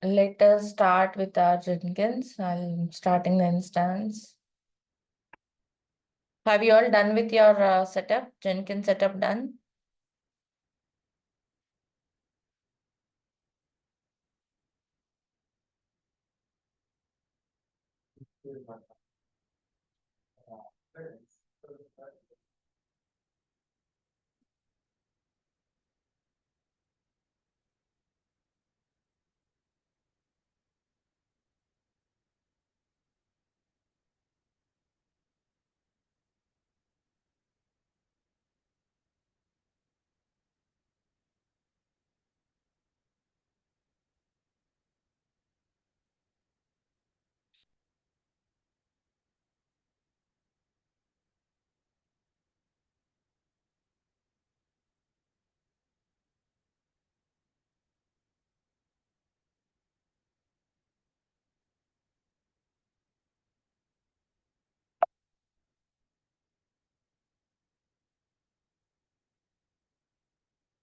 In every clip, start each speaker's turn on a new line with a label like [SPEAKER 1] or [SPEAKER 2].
[SPEAKER 1] Let us start with our Jenkins. I'm starting the instance. Have you all done with your setup? Jenkins setup done?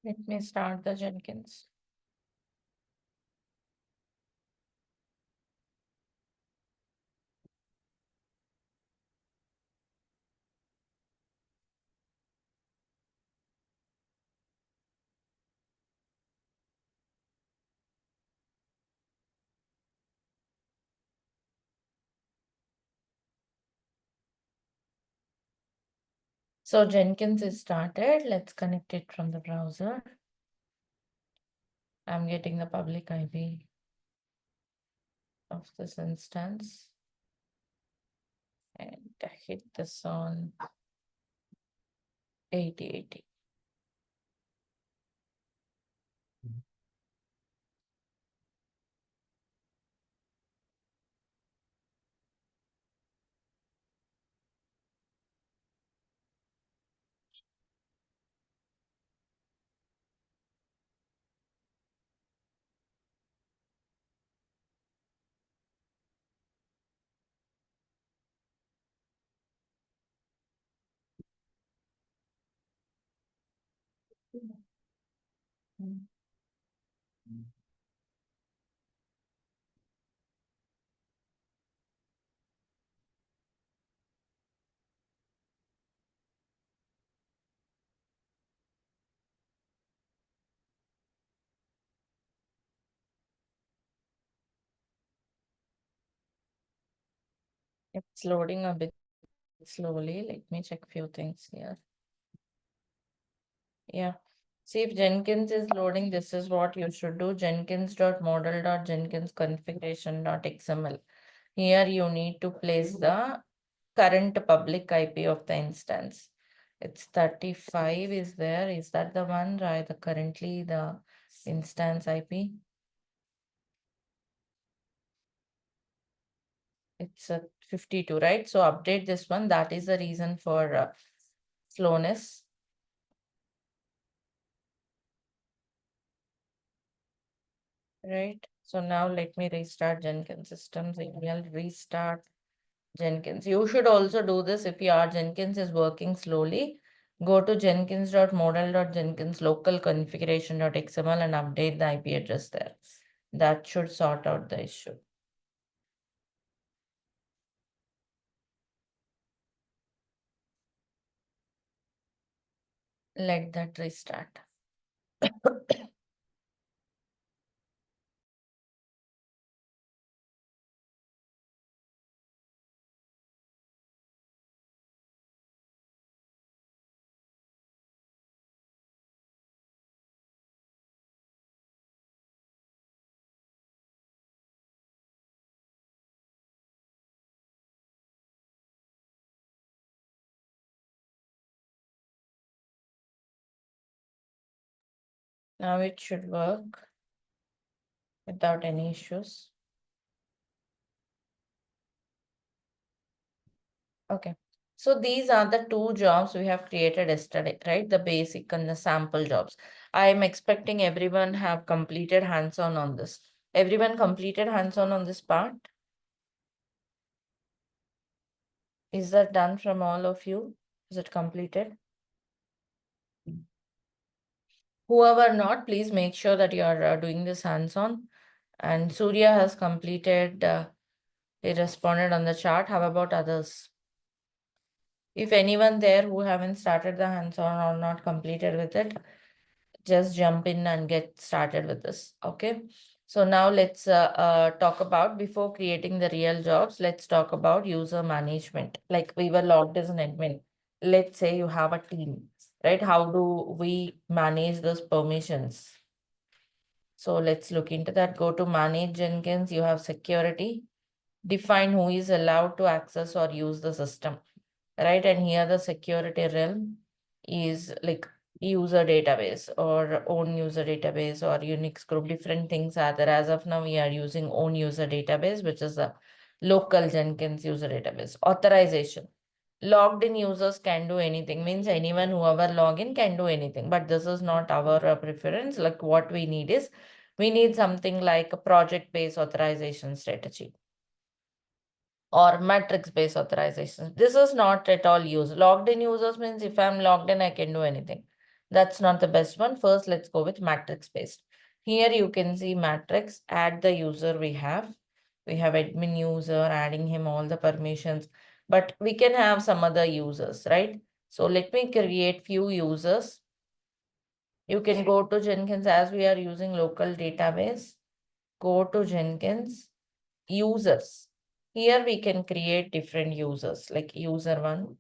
[SPEAKER 1] Let me start the Jenkins. So Jenkins is started. Let's connect it from the browser. I'm getting the public IP of this instance and hit this on 8080. It's loading a bit slowly. Let me check few things here. Yeah. See, if Jenkins is loading, this is what you should do. Jenkins.model.jenkins configuration.xml. Here you need to place the current public IP of the instance. It's 35 is there. Is that the one, right? Currently the instance IP. It's a 52, right? So update this one. That is the reason for slowness. Right. So now let me restart Jenkins systems. Email restart Jenkins. You should also do this if your Jenkins is working slowly. Go to jenkins.model.jenkins local configuration.xml and update the IP address there. That should sort out the issue. Let that restart. Now it should work without any issues. Okay. So these are the two jobs we have created yesterday, right? The basic and the sample jobs. I am expecting everyone have completed hands-on on this. Everyone completed hands-on on this part? Is that done from all of you? Is it completed? Whoever not, please make sure that you are doing this hands-on And Surya has completed, he responded on the chat. How about others? If anyone there who haven't started the hands-on or not completed with it, just jump in and get started with this. Okay. So now let's talk about, before creating the real jobs, let's talk about user management. Like we were logged as an admin. Let's say you have a team, right? How do we manage those permissions? So let's look into that. Go to manage Jenkins. You have security. Define who is allowed to access or use the system, right? And here the security realm is like user database or own user database or Unix group. Different things are there. As of now, we are using own user database, which is a local Jenkins user database. Authorization. Logged in users can do anything, means anyone whoever log in can do anything, but this is not our preference. Like what we need is, we need something like a project-based authorization strategy or matrix-based authorizations. This is not at all used. Logged in users means if I'm logged in, I can do anything. That's not the best one. First, let's go with matrix-based. Here you can see matrix, add the user we have. We have admin user, adding him all the permissions, but we can have some other users, right? So let me create few users. You can go to Jenkins as we are using local database. Go to Jenkins, users. Here we can create different users like user one,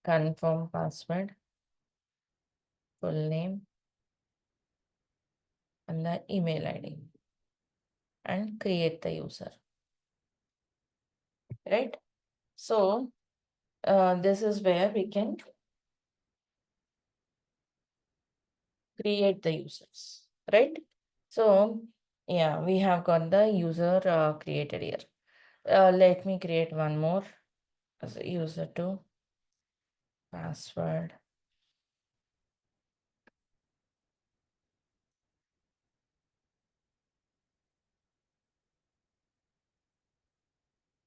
[SPEAKER 1] confirm password, full name, and the email ID, and create the user, right? So this is where we can create the users, right? So yeah, we have got the user created here. Let me create one more as a user two, password.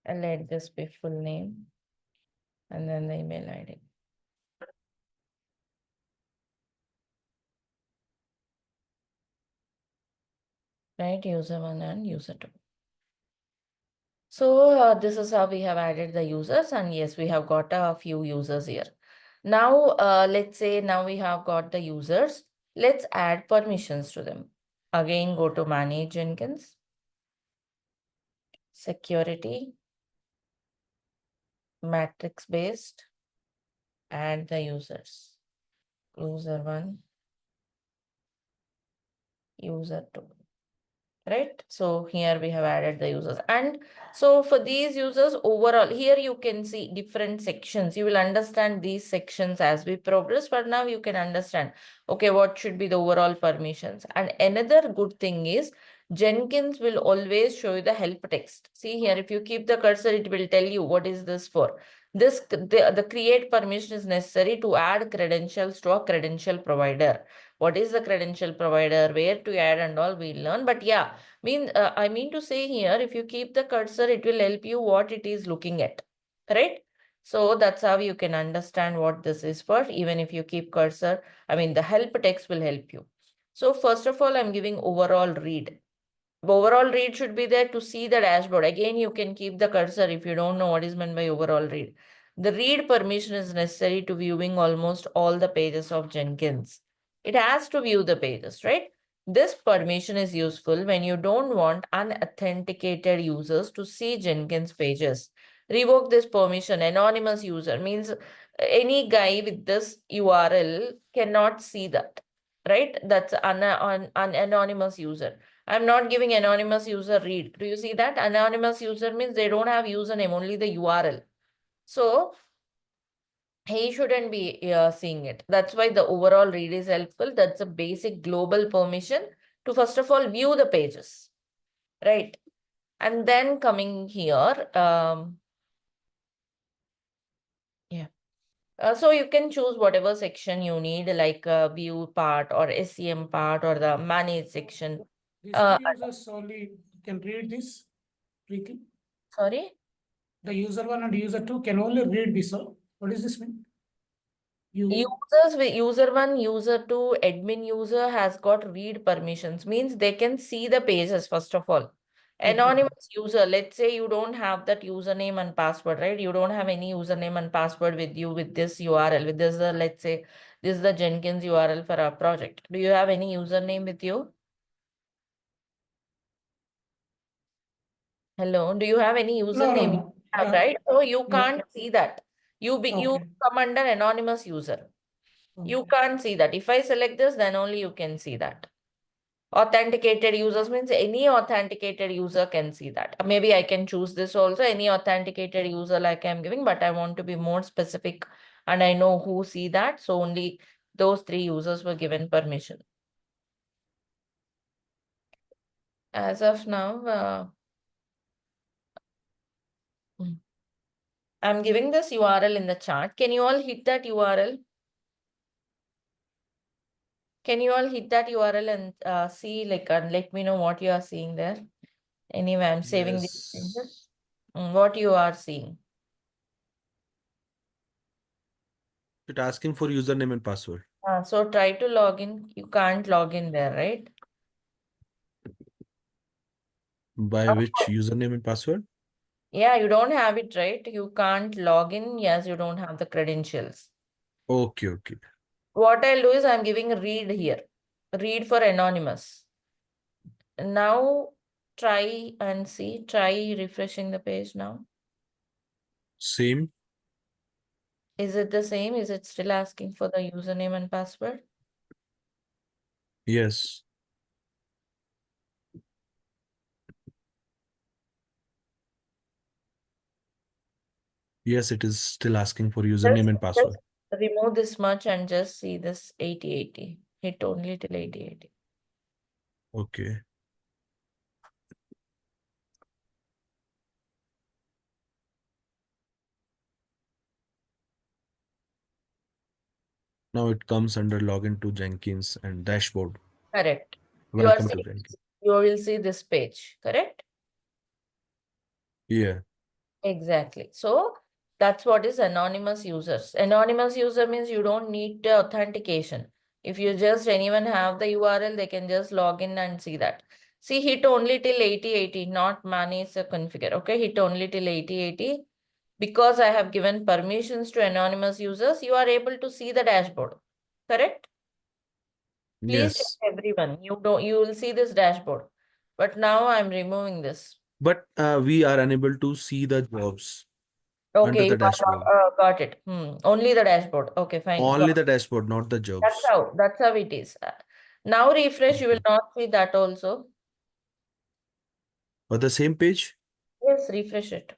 [SPEAKER 1] And let this be full name and then the email ID. Right, user one and user two. So this is how we have added the users, and yes, we have got a few users here. Now, let's say now we have got the users. Let's add permissions to them. Again, go to manage Jenkins, security, matrix based, add the users. User one, user two. Right? So here we have added the users. And so for these users overall, here you can see different sections. You will understand these sections as we progress, but now you can understand, okay, what should be the overall permissions. And another good thing is Jenkins will always show you the help text. See here, if you keep the cursor, it will tell you what is this for. The create permission is necessary to add credentials to a credential provider. What is the credential provider, where to add and all we'll learn. But yeah, I mean to say here, if you keep the cursor, it will help you what it is looking at, right? So that's how you can understand what this is for. Even if you keep cursor, I mean the help text will help you. So first of all, I'm giving overall read. Overall read should be there to see the dashboard. Again, you can keep the cursor if you don't know what is meant by overall read. The read permission is necessary to viewing almost all the pages of Jenkins. It has to view the pages, right? This permission is useful when you don't want unauthenticated users to see Jenkins pages. Revoke this permission. Anonymous user means any guy with this URL cannot see that, right? That's an anonymous user. I'm not giving anonymous user read. Do you see that? Anonymous user means they don't have username, only the URL. So he shouldn't be seeing it. That's why the overall read is helpful. That's a basic global permission to first of all view the pages, right? And then coming here, yeah. So you can choose whatever section you need, like view part or SCM part or the manage section.
[SPEAKER 2] These two users only can read this, Preeti.
[SPEAKER 1] Sorry?
[SPEAKER 2] The user one and user two can only read this. What does this mean?
[SPEAKER 1] Users with user 1, user 2, admin user has got read permissions, means they can see the pages first of all. Anonymous user, let's say you don't have that username and password, right? You don't have any username and password with you with this URL, with this, let's say this is the Jenkins URL for our project. Do you have any username with you? Hello, do you have any username?
[SPEAKER 2] No.
[SPEAKER 1] Have, right? So you
[SPEAKER 2] Yeah.
[SPEAKER 1] can't see that. You
[SPEAKER 2] Okay.
[SPEAKER 1] come under anonymous user. You
[SPEAKER 2] Okay.
[SPEAKER 1] can't see that. If I select this, then only you can see that. Authenticated users means any authenticated user can see that. Maybe I can choose this also, any authenticated user like I'm giving, but I want to be more specific and I know who see that. So only those 3 users were given permission. As of now, I'm giving this URL in the chat. Can you all hit that URL? Can you all hit that URL and see, like, and let me know what you are seeing there? Anyway, I'm saving these changes.
[SPEAKER 3] Yes.
[SPEAKER 1] What you are seeing.
[SPEAKER 3] It asking for username and password.
[SPEAKER 1] So try to log in. You can't log in there, right?
[SPEAKER 3] By
[SPEAKER 1] Of
[SPEAKER 3] which
[SPEAKER 1] course.
[SPEAKER 3] username and password?
[SPEAKER 1] Yeah, you don't have it, right? You can't log in. Yes, you don't have the credentials.
[SPEAKER 3] Okay, okay.
[SPEAKER 1] What I'll do is I'm giving a read here. Read for anonymous. Now try and see. Try refreshing the page now.
[SPEAKER 3] Same.
[SPEAKER 1] Is it the same? Is it still asking for the username and password?
[SPEAKER 3] Yes. Yes, it is still asking for username and password.
[SPEAKER 1] Just remove this much and just see this 8080. Hit only till 8080.
[SPEAKER 3] Okay. Now it comes under login to Jenkins and dashboard.
[SPEAKER 1] Correct. You are
[SPEAKER 3] Welcome to
[SPEAKER 1] seeing,
[SPEAKER 3] Jenkins.
[SPEAKER 1] you will see this page, correct?
[SPEAKER 3] Yeah.
[SPEAKER 1] Exactly. So that's what is anonymous users. Anonymous user means you don't need the authentication. If you just anyone have the URL, they can just log in and see that. See, hit only till 8080, not manage the configure. Okay, hit only till 8080. Because I have given permissions to anonymous users, you are able to see the dashboard. Correct? Please check
[SPEAKER 3] Yes.
[SPEAKER 1] everyone. You will see this dashboard. But now I'm removing this.
[SPEAKER 3] But we are unable to see the jobs under
[SPEAKER 1] Okay, you
[SPEAKER 3] the dashboard.
[SPEAKER 1] got it. Only the dashboard. Okay, fine.
[SPEAKER 3] Only the dashboard, not the jobs.
[SPEAKER 1] That's how it is. Now refresh, you will
[SPEAKER 3] Okay.
[SPEAKER 1] not see that also.
[SPEAKER 3] Or the same page?
[SPEAKER 1] Yes, refresh it.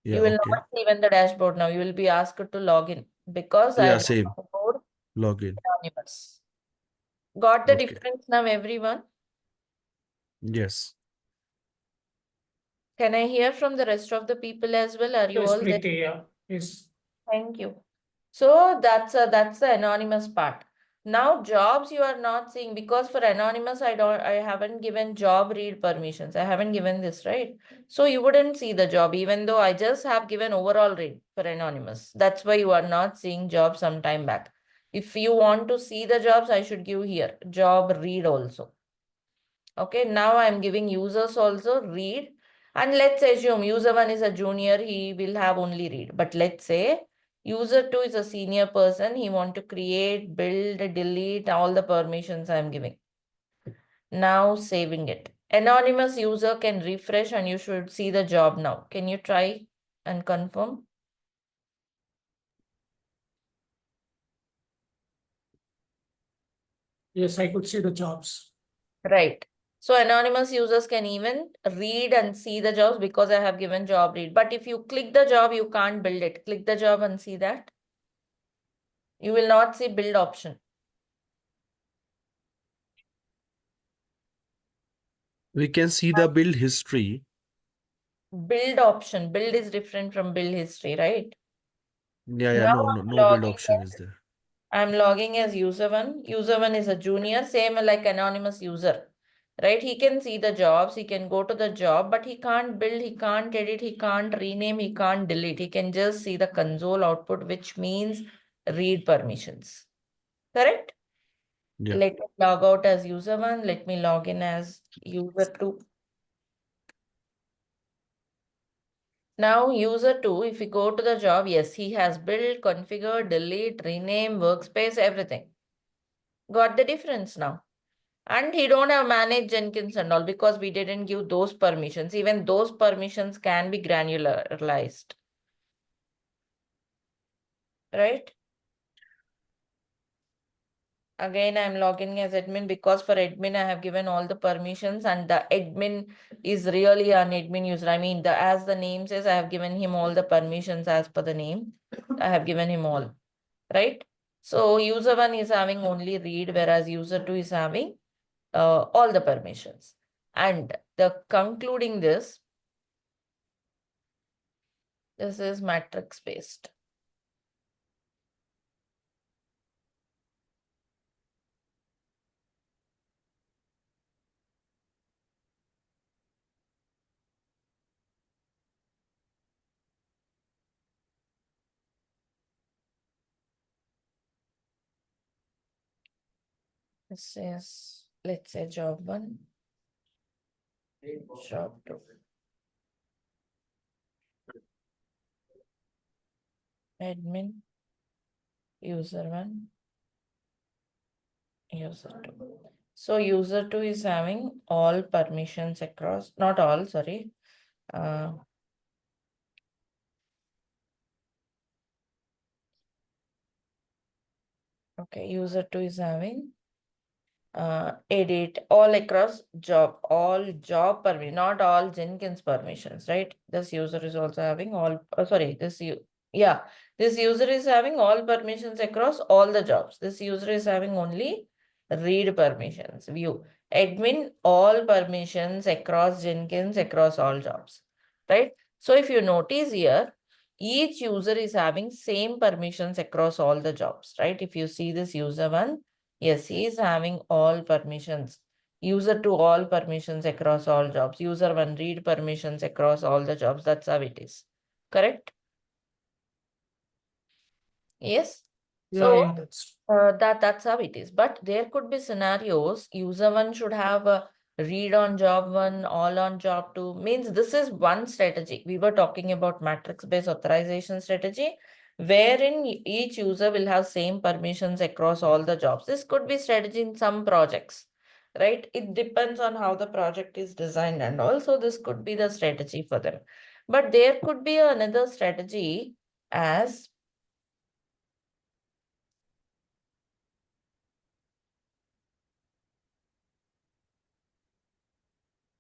[SPEAKER 3] Yeah,
[SPEAKER 1] You will
[SPEAKER 3] okay.
[SPEAKER 1] not see even the dashboard now. You will be asked to log in because
[SPEAKER 3] Yeah,
[SPEAKER 1] I've
[SPEAKER 3] same.
[SPEAKER 1] got
[SPEAKER 3] Login.
[SPEAKER 1] anonymous. Got the
[SPEAKER 3] Okay.
[SPEAKER 1] difference now, everyone?
[SPEAKER 3] Yes.
[SPEAKER 1] Can I hear from the rest of the people as well? Are you
[SPEAKER 2] Yes,
[SPEAKER 1] all there?
[SPEAKER 2] Preeti, yeah. Yes.
[SPEAKER 1] Thank you. So that's the anonymous part. Now jobs you are not seeing because for anonymous I haven't given job read permissions. I haven't given this, right? So you wouldn't see the job even though I just have given overall read for anonymous. That's why you are not seeing job some time back. If you want to see the jobs, I should give here job read also. Okay, now I'm giving users also read. And let's assume user 1 is a junior, he will have only read. But let's say user 2 is a senior person, he want to create, build, delete all the permissions I'm giving. Now saving it. Anonymous user can refresh and you should see the job now. Can you try and confirm?
[SPEAKER 2] Yes, I could see the jobs.
[SPEAKER 1] Right. So anonymous users can even read and see the jobs because I have given job read. But if you click the job, you can't build it. Click the job and see that. You will not see build option.
[SPEAKER 3] We can see the build history.
[SPEAKER 1] Build option. Build is different from build history, right?
[SPEAKER 3] Yeah,
[SPEAKER 1] Now
[SPEAKER 3] no build option is there.
[SPEAKER 1] I'm logging as user 1. User 1 is a junior, same like anonymous user, right? He can see the jobs, he can go to the job, but he can't build, he can't edit, he can't rename, he can't delete. He can just see the console output, which means read permissions. Correct?
[SPEAKER 3] Yeah.
[SPEAKER 1] Let me log out as user 1. Let me log in as user 2. Now user 2, if we go to the job, yes, he has built, configured, delete, rename, workspace, everything. Got the difference now. And he don't have managed Jenkins and all because we didn't give those permissions. Even those permissions can be granularized. Right? Again, I'm logging as admin because for admin, I have given all the permissions and the admin is really an admin user. I mean, as the name says, I have given him all the permissions as per the name. I have given him all, right? So user 1 is having only read, whereas user 2 is having all the permissions. And the concluding this is matrix based. This is, let's say, job 1, job 2. Admin, user 1, user 2. So user 2 is having all permissions across, not all, sorry. Okay, user 2 is having edit all across all job permission, not all Jenkins permissions, right? This user is also having all, this user is having all permissions across all the jobs. This user is having only read permissions, view, admin, all permissions across Jenkins, across all jobs, right? So if you notice here, each user is having same permissions across all the jobs, right? If you see this user 1, yes, he is having all permissions. User 2 all permissions across all jobs. User 1 read permissions across all the jobs. That's how it is. Correct? Yes. So that's how it is. But there could be scenarios. User 1 should have a read on job 1, all on job 2. Means this is one strategy. We were talking about matrix-based authorization strategy, wherein each user will have same permissions across all the jobs. This could be strategy in some projects, right? It depends on how the project is designed, and also this could be the strategy for them. But there could be another strategy as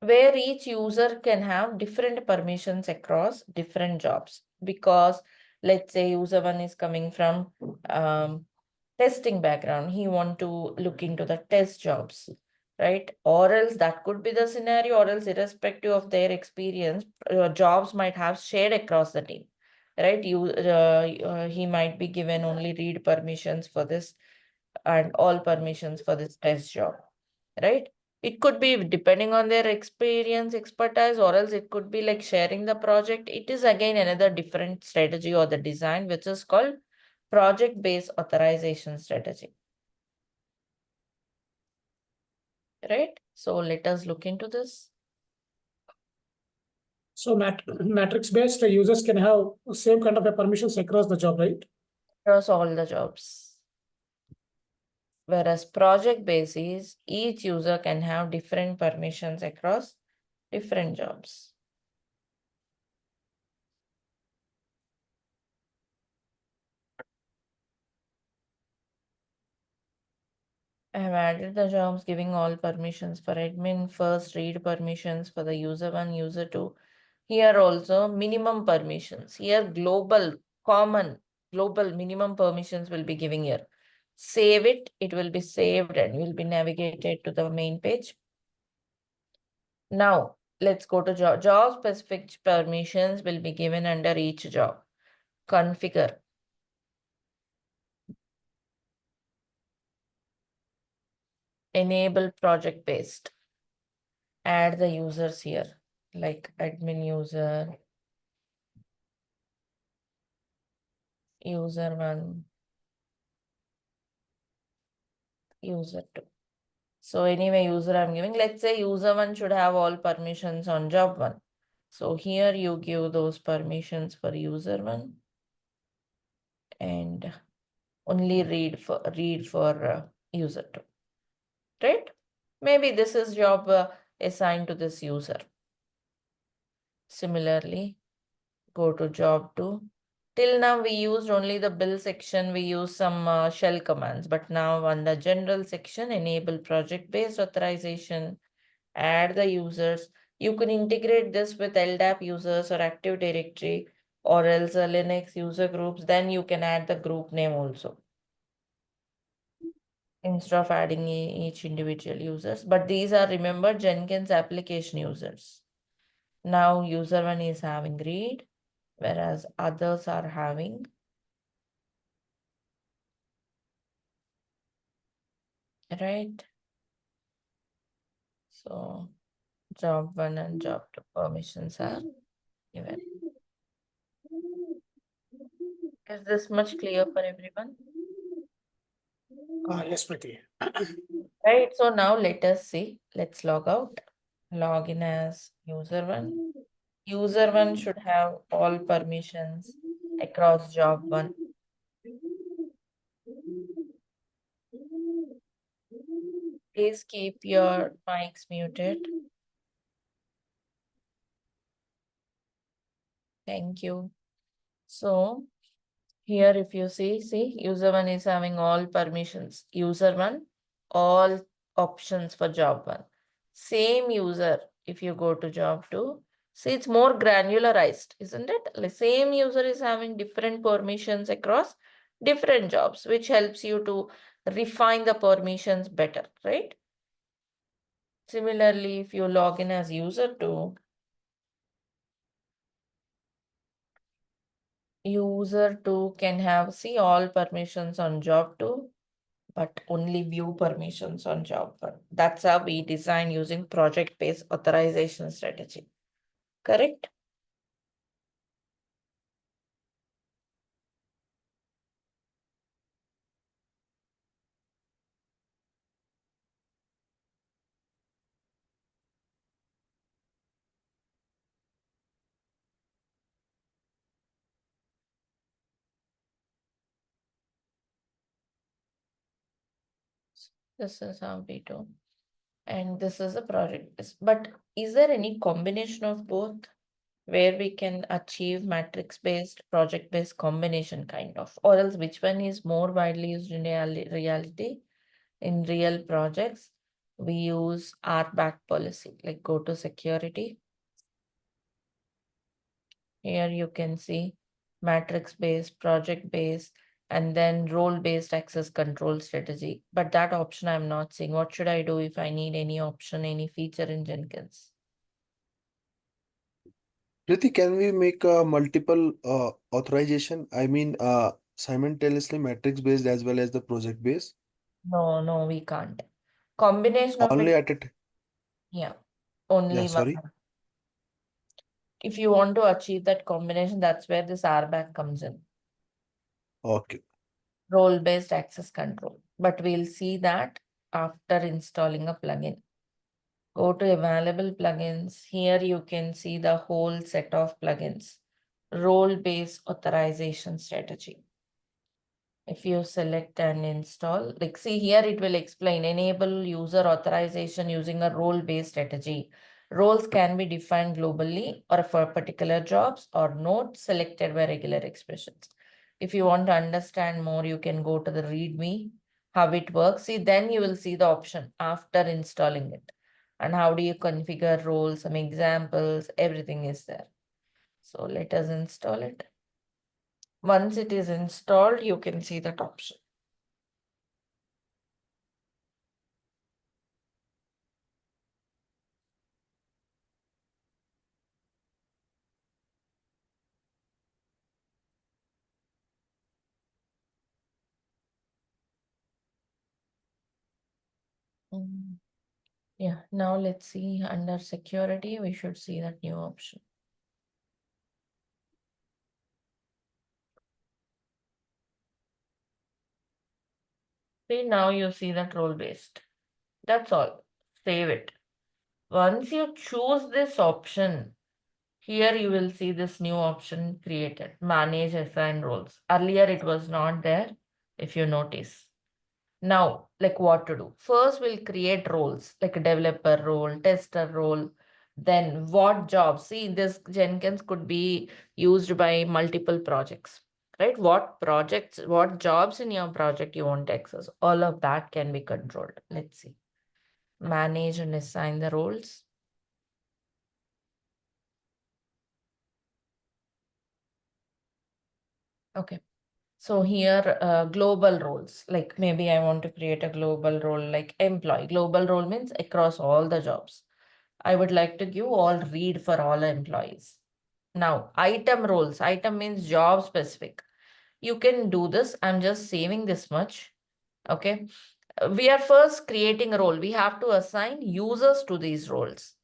[SPEAKER 1] where each user can have different permissions across different jobs. Because let's say user 1 is coming from testing background, he want to look into the test jobs, right? Or else that could be the scenario, or else irrespective of their experience, jobs might have shared across the team, right? He might be given only read permissions for this and all permissions for this test job, right? It could be depending on their experience, expertise, or else it could be like sharing the project. It is again another different strategy or the design, which is called project-based authorization strategy. Right? So let us look into this.
[SPEAKER 2] So matrix-based users can have same kind of a permissions across the job, right?
[SPEAKER 1] Across all the jobs. Whereas project-based is each user can have different permissions across different jobs. I have added the jobs giving all permissions for admin, first read permissions for the user 1, user 2. Here also minimum permissions. Here global, common, global minimum permissions will be giving here. Save it, it will be saved and will be navigated to the main page. Now, let's go to job. Job specific permissions will be given under each job. Configure. Enable project based. Add the users here, like admin user 1, user 2. So anyway, user I'm giving, let's say user 1 should have all permissions on job 1. So here you give those permissions for user 1 and only read for user 2, right? Maybe this is job assigned to this user. Similarly, go to job 2. Till now we used only the bill section, we used some shell commands, but now under general section, enable project-based authorization, add the users. You can integrate this with LDAP users or Active Directory or else Linux user groups. Then you can add the group name also instead of adding each individual users. But these are, remember, Jenkins application users. Now user 1 is having read, whereas others are having right. So job 1 and job 2 permissions are given. Is this much clear for everyone?
[SPEAKER 2] Yes, Preeti.
[SPEAKER 1] Right. So now let us see. Let's log out. Log in as user 1. User 1 should have all permissions across job 1. Please keep your mics muted. Thank you. So here if you see user 1 is having all permissions. User 1, all options for job 1. Same user, if you go to job 2, see it's more granularized, isn't it? The same user is having different permissions across different jobs, which helps you to refine the permissions better, right? Similarly, if you log in as user 2, user 2 can have, see, all permissions on job 2, but only view permissions on job 1. That's how we design using project-based authorization strategy. Correct? This is how we do. And this is a project. But is there any combination of both where we can achieve matrix-based, project-based combination kind of? Or else which one is more widely used in reality? In real projects, we use RBAC policy, like go to security. Here you can see matrix-based, project-based, and then role-based access control strategy. But that option I'm not seeing. What should I do if I need any option, any feature in Jenkins?
[SPEAKER 3] Priti, can we make multiple authorization? I mean, simultaneously matrix based as well as the project based.
[SPEAKER 1] No, we can't. Combination of
[SPEAKER 3] Only
[SPEAKER 1] it,
[SPEAKER 3] at it.
[SPEAKER 1] yeah,
[SPEAKER 3] Yeah,
[SPEAKER 1] only one.
[SPEAKER 3] sorry.
[SPEAKER 1] If you want to achieve that combination, that's where this RBAC comes in.
[SPEAKER 3] Okay.
[SPEAKER 1] Role-based access control. But we'll see that after installing a plugin. Go to available plugins. Here you can see the whole set of plugins. Role-based authorization strategy. If you select and install, like see here, it will explain enable user authorization using a role-based strategy. Roles can be defined globally or for particular jobs or not selected by regular expressions. If you want to understand more, you can go to the README, how it works. See, then you will see the option after installing it. And how do you configure roles, some examples, everything is there. So let us install it. Once it is installed, you can see that option. Yeah, now let's see under security, we should see that new option. See, now you see that role based. That's all. Save it. Once you choose this option, here you will see this new option created, manage assign roles. Earlier it was not there, if you notice. Now, like what to do? First, we'll create roles like a developer role, tester role. Then what jobs? See, this Jenkins could be used by multiple projects, right? What projects, what jobs in your project you want to access? All of that can be controlled. Let's see. Manage and assign the roles. Okay. So here, global roles, like maybe I want to create a global role like employee. Global role means across all the jobs. I would like to give all read for all employees. Now, item roles. Item means job specific. You can do this. I'm just saving this much. Okay. We are first creating a role. We have to assign users to these roles.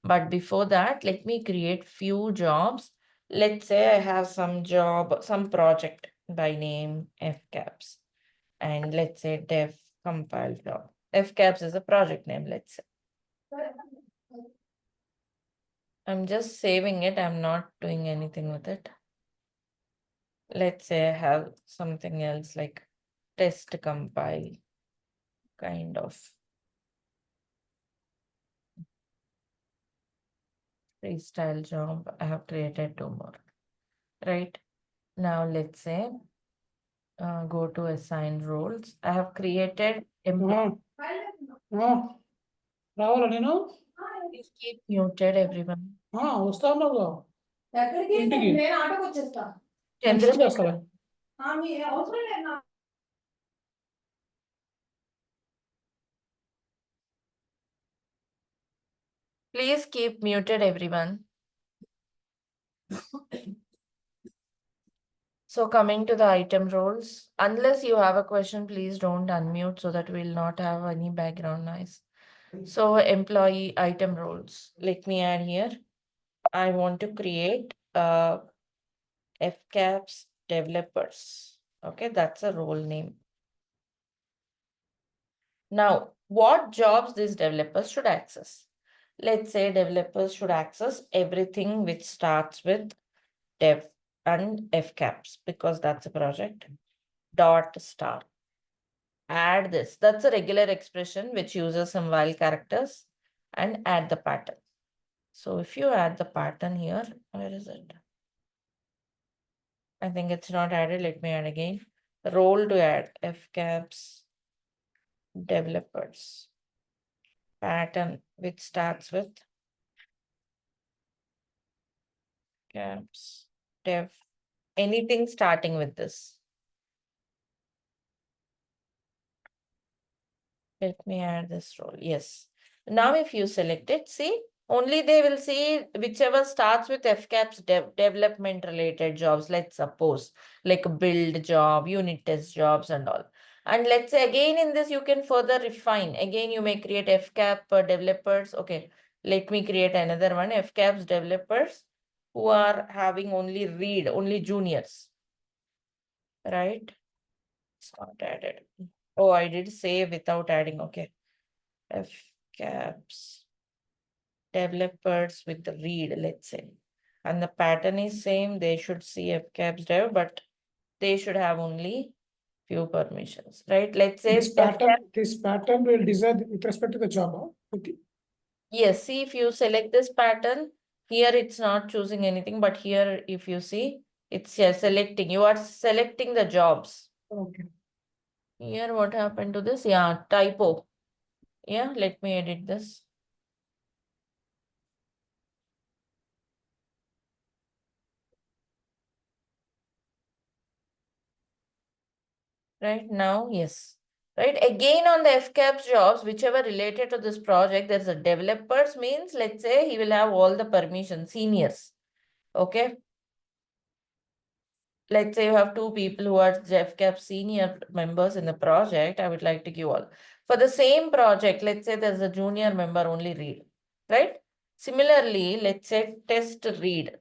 [SPEAKER 1] But before that, let me create few jobs. Let's say I have some job, some project by name FCAPS. And let's say dev compile job. FCAPS is a project name, let's say. I'm just saving it. I'm not doing anything with it. Let's say I have something else like test compile kind of freestyle job. I have created two more, right? Now let's say go to assign roles. I have created employee.
[SPEAKER 2] రావాలా నేను
[SPEAKER 1] Please keep muted everyone.
[SPEAKER 2] వస్తా ఉన్నావుగా ఇంటికి
[SPEAKER 1] Chandra,
[SPEAKER 2] వస్తావా
[SPEAKER 1] please keep muted everyone. So coming to the item roles, unless you have a question, please don't unmute so that we'll not have any background noise. So employee item roles, let me add here. I want to create FCAPS developers. Okay, that's a role name. Now, what jobs these developers should access? Let's say developers should access everything which starts with dev and FCAPS because that's a project. Dot star. Add this. That's a regular expression which uses some while characters and add the pattern. So if you add the pattern here, where is it? I think it's not added. Let me add again. Role to add FCAPS developers. Pattern which starts with caps dev. Anything starting with this. Let me add this role. Yes. Now if you select it, see, only they will see whichever starts with FCAPS development related jobs, let's suppose, like a build job, unit test jobs and all. And let's say again in this, you can further refine. Again, you may create FCAP developers. Okay, let me create another one, FCAPS developers who are having only read, only juniors, right? It's not added. Oh, I did say without adding. Okay. FCAPS developers with the read, let's say. And the pattern is same. They should see FCAPS dev, but they should have only few permissions, right? Let's say
[SPEAKER 2] this pattern will decide with respect to the job. Okay.
[SPEAKER 1] Yes, see if you select this pattern, here it's not choosing anything, but here if you see, it's selecting, you are selecting the jobs.
[SPEAKER 2] Okay.
[SPEAKER 1] Here what happened to this? Yeah, typo. Yeah, let me edit this. Right now, yes. Right, again on the FCAPS jobs, whichever related to this project, there's a developers means, let's say he will have all the permissions, seniors. Okay. Let's say you have two people who are FCAPS senior members in the project. I would like to give all. For the same project, let's say there's a junior member only read, right? Similarly, let's say test read.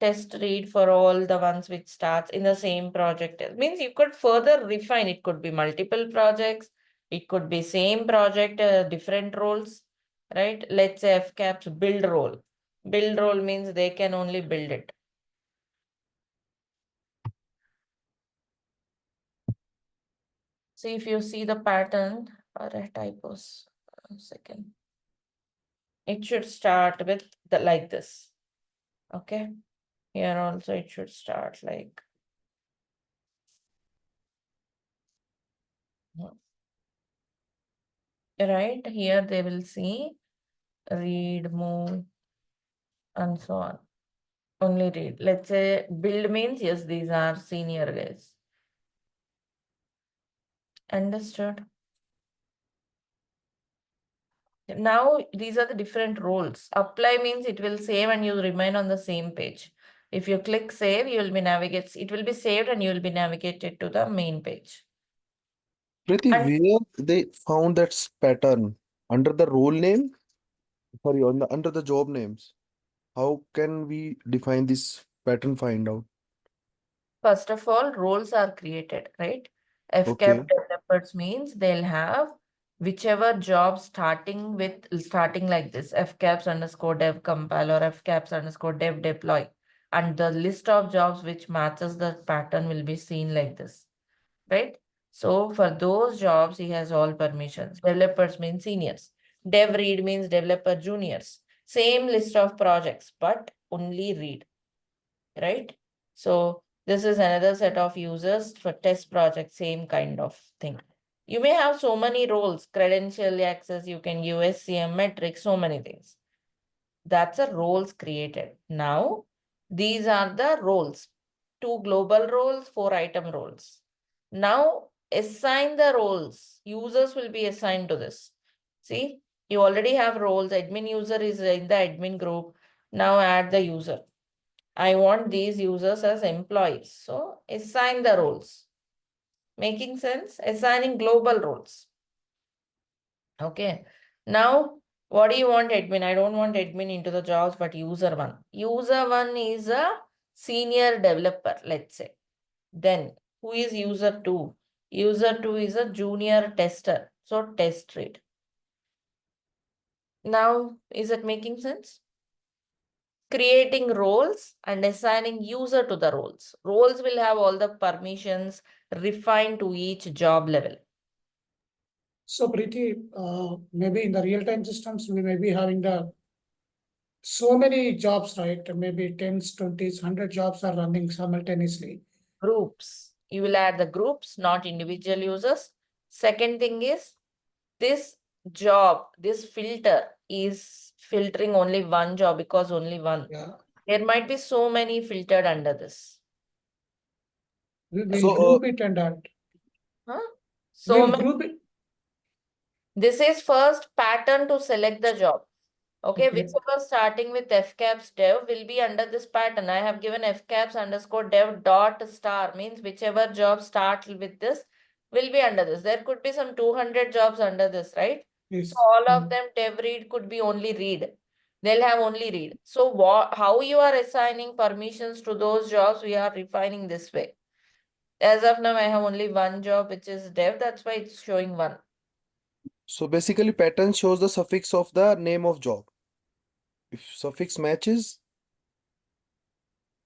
[SPEAKER 1] test read for all the ones which starts in the same project. It means you could further refine. It could be multiple projects. It could be same project, different roles, right? Let's say FCAP's build role. Build role means they can only build it. See if you see the pattern or typos. A second. It should start with the like this. Okay. Here also it should start like. Right here they will see read, move, and so on. Only read. Let's say build means yes, these are senior guys. Understood? Now these are the different roles. Apply means it will save and you remain on the same page. If you click save, you will be navigated. It will be saved and you will be navigated to the main page.
[SPEAKER 3] Priti,
[SPEAKER 1] And
[SPEAKER 3] where they found that pattern under the role name? Sorry, under the job names. How can we define this pattern find out?
[SPEAKER 1] first of all, roles are created, right? FCAP
[SPEAKER 3] Okay.
[SPEAKER 1] developers means they'll have whichever job starting like this, FCAPS underscore dev compile or FCAPS underscore dev deploy. And the list of jobs which matches the pattern will be seen like this, right? So for those jobs, he has all permissions. Developers means seniors. Dev read means developer juniors. Same list of projects, but only read, right? So this is another set of users for test project, same kind of thing. You may have so many roles, credential access, you can use SCM metrics, so many things. That's a roles created. Now, these are the roles. 2 global roles, 4 item roles. Now, assign the roles. Users will be assigned to this. See, you already have roles. Admin user is in the admin group. Now add the user. I want these users as employees. So assign the roles. Making sense? Assigning global roles. Okay. Now, what do you want admin? I don't want admin into the jobs, but user one. User one is a senior developer, let's say. Then who is user two? User two is a junior tester. So test read. Now, is it making sense? Creating roles and assigning user to the roles. Roles will have all the permissions refined to each job level.
[SPEAKER 2] So Preeti, maybe in the real-time systems, we may be having the so many jobs, right? Maybe tens, 20s, 100 jobs are running simultaneously.
[SPEAKER 1] Groups. You will add the groups, not individual users. Second thing is this job, this filter is filtering only one job because only one.
[SPEAKER 2] Yeah.
[SPEAKER 1] There might be so many filtered under this.
[SPEAKER 2] We'll
[SPEAKER 3] So,
[SPEAKER 2] group it and add.
[SPEAKER 1] Huh? So
[SPEAKER 2] We'll
[SPEAKER 1] many.
[SPEAKER 2] group it.
[SPEAKER 1] This is first pattern to select the job. Okay,
[SPEAKER 2] Okay.
[SPEAKER 1] whichever starting with fcaps dev will be under this pattern. I have given fcaps underscore dev dot star means whichever job starts with this will be under this. There could be some 200 jobs under this, right?
[SPEAKER 2] Yes.
[SPEAKER 1] So all of them dev read could be only read. They'll have only read. So how you are assigning permissions to those jobs, we are refining this way. As of now, I have only one job, which is dev. That's why it's showing one.
[SPEAKER 3] so basically pattern shows the suffix of the name of job. If suffix matches,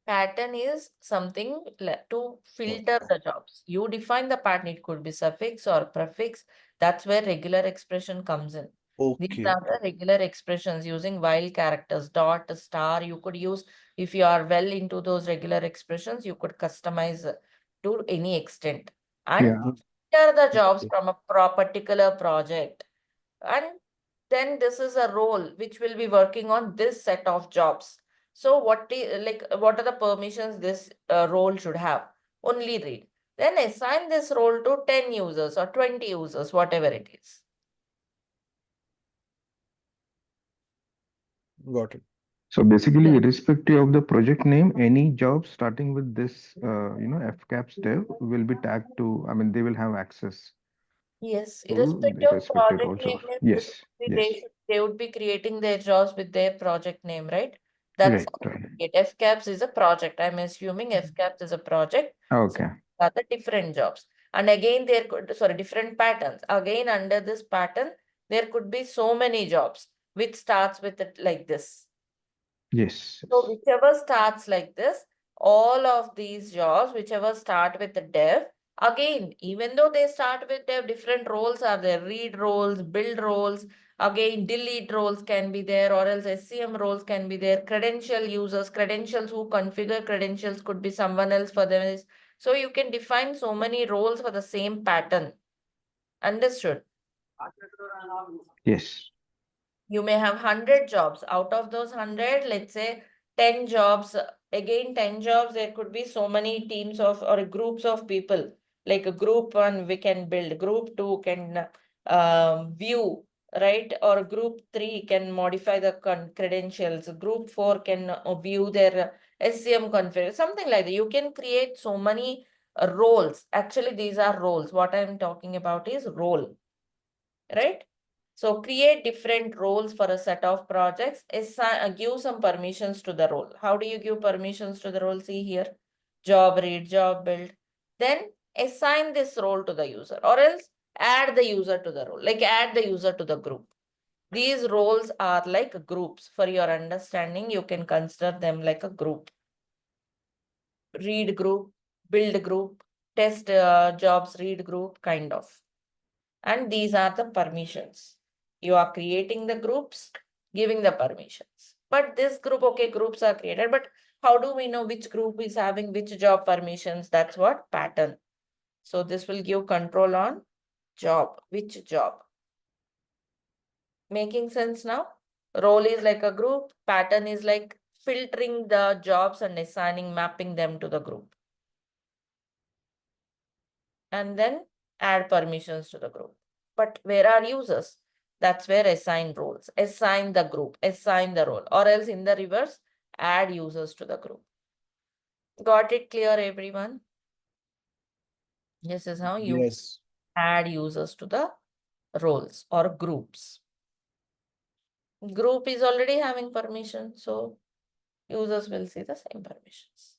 [SPEAKER 1] Pattern is something to
[SPEAKER 3] oh,
[SPEAKER 1] filter the jobs. You define the pattern. It could be suffix or prefix. That's where regular expression comes in. These
[SPEAKER 3] okay.
[SPEAKER 1] are the regular expressions using while characters, dot, star. You could use, if you are well into those regular expressions, you could customize to any extent. And
[SPEAKER 4] Yeah.
[SPEAKER 1] filter the jobs
[SPEAKER 3] Okay.
[SPEAKER 1] from a particular project. And then this is a role which will be working on this set of jobs. So what are the permissions this role should have? Only read. Then assign this role to 10 users or 20 users, whatever it is.
[SPEAKER 3] Got it.
[SPEAKER 4] So basically,
[SPEAKER 1] Yeah.
[SPEAKER 4] irrespective of the project name, any job starting with this, FCAPS dev will be tagged to, I mean, they will have access
[SPEAKER 1] Yes,
[SPEAKER 4] to the
[SPEAKER 1] irrespective of
[SPEAKER 4] respective
[SPEAKER 1] project
[SPEAKER 4] roles
[SPEAKER 1] name,
[SPEAKER 4] of,
[SPEAKER 1] means this
[SPEAKER 4] yes,
[SPEAKER 1] would be,
[SPEAKER 4] yes,
[SPEAKER 1] they would be creating their jobs with their project name, right? That's
[SPEAKER 4] Right.
[SPEAKER 1] it. FCAPS is a project. I'm assuming FCAPS is a project.
[SPEAKER 4] Okay.
[SPEAKER 1] Are the different jobs. And again, there could, sorry, different patterns. Again, under this pattern, there could be so many jobs, which starts with it like this.
[SPEAKER 4] Yes.
[SPEAKER 1] So whichever starts like this, all of these jobs, whichever start with the dev, again, even though they start with dev, different roles are there, read roles, build roles, again, delete roles can be there, or else SCM roles can be there, credential users, credentials who configure credentials could be someone else for them. So you can define so many roles for the same pattern. Understood?
[SPEAKER 4] Yes.
[SPEAKER 1] You may have 100 jobs. Out of those 100, let's say 10 jobs, again 10 jobs, there could be so many teams of or groups of people. Like a group one, we can build, group two can view, right? Or group three can modify the credentials, group four can view their SCM config, something like that. You can create so many roles. Actually, these are roles. What I'm talking about is role, right? So create different roles for a set of projects, give some permissions to the role. How do you give permissions to the role? See here, job read, job build. Then assign this role to the user, or else add the user to the role, like add the user to the group. These roles are like groups. For your understanding, you can consider them like a group. Read group, build group, test jobs read group, kind of. And these are the permissions. You are creating the groups, giving the permissions. But this group, okay, groups are created, but how do we know which group is having which job permissions? That's what pattern. So this will give control on job, which job. Making sense now? Role is like a group, pattern is like filtering the jobs and assigning, mapping them to the group. And then add permissions to the group. But where are users? That's where assign roles, assign the group, assign the role, or else in the reverse, add users to the group. Got it clear, everyone? This is how you
[SPEAKER 3] Yes.
[SPEAKER 1] add users to the roles or groups. Group is already having permission, so users will see the same permissions.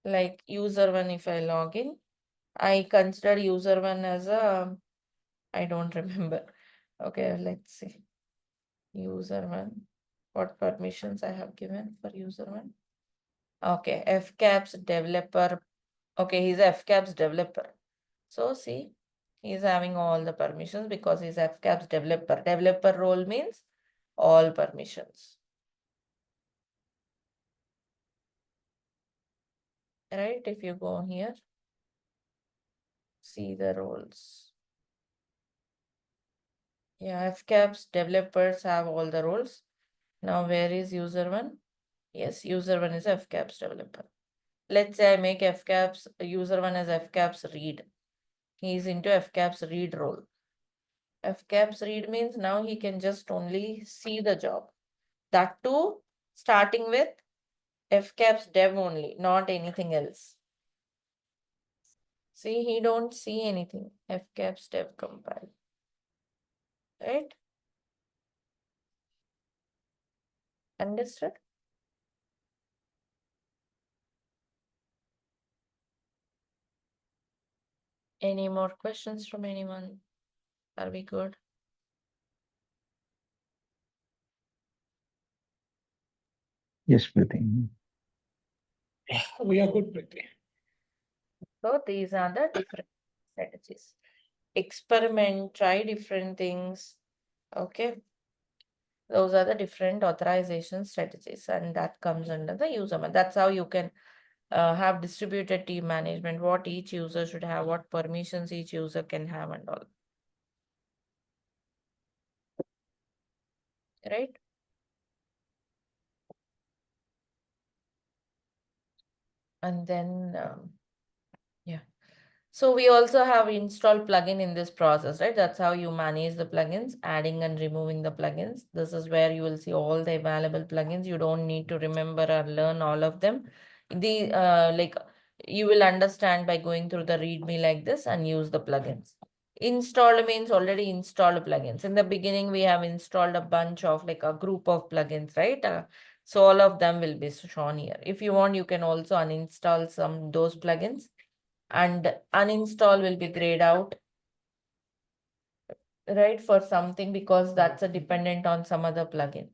[SPEAKER 1] Like user one, if I log in, I consider user one as a, I don't remember. Okay, let's see. User one, what permissions I have given for user one? Okay, FCAPS developer. Okay, he's a FCAPS developer. So see, he's having all the permissions because he's FCAPS developer. Developer role means all permissions. Right? If you go here, see the roles. Yeah, FCAPS developers have all the roles. Now, where is user one? Yes, user one is FCAPS developer. Let's say I make FCAPS, user one as FCAPS read. He is into FCAPS read role. FCAPS read means now he can just only see the job. That too, starting with FCAPS dev only, not anything else. See, he don't see anything. FCAPS dev compile. Right? Understood? Any more questions from anyone? Are we good?
[SPEAKER 4] Yes, Pratik.
[SPEAKER 2] We are good, Priti.
[SPEAKER 1] So these are the different strategies. Experiment, try different things. Okay. Those are the different authorization strategies, and that comes under the user. That's how you can have distributed team management, what each user should have, what permissions each user can have and all. Right? And then, yeah. So we also have installed plugin in this process, right? That's how you manage the plugins, adding and removing the plugins. This is where you will see all the available plugins. You don't need to remember or learn all of them. Like you will understand by going through the README like this and use the plugins. Installed means already installed plugins. In the beginning, we have installed a bunch of like a group of plugins, right? So all of them will be shown here. If you want, you can also uninstall some those plugins, and uninstall will be grayed out, right, for something because that's a dependent on some other plugin.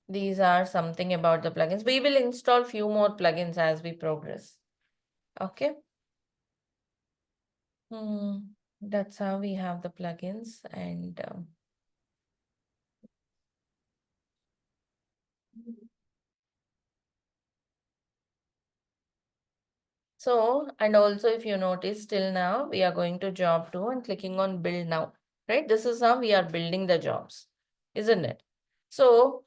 [SPEAKER 1] These are something about the plugins. We will install few more plugins as we progress. Okay. That's how we have the plugins, and so, and also if you notice till now, we are going to job 2 and clicking on build now, right? This is how we are building the jobs, isn't it? So,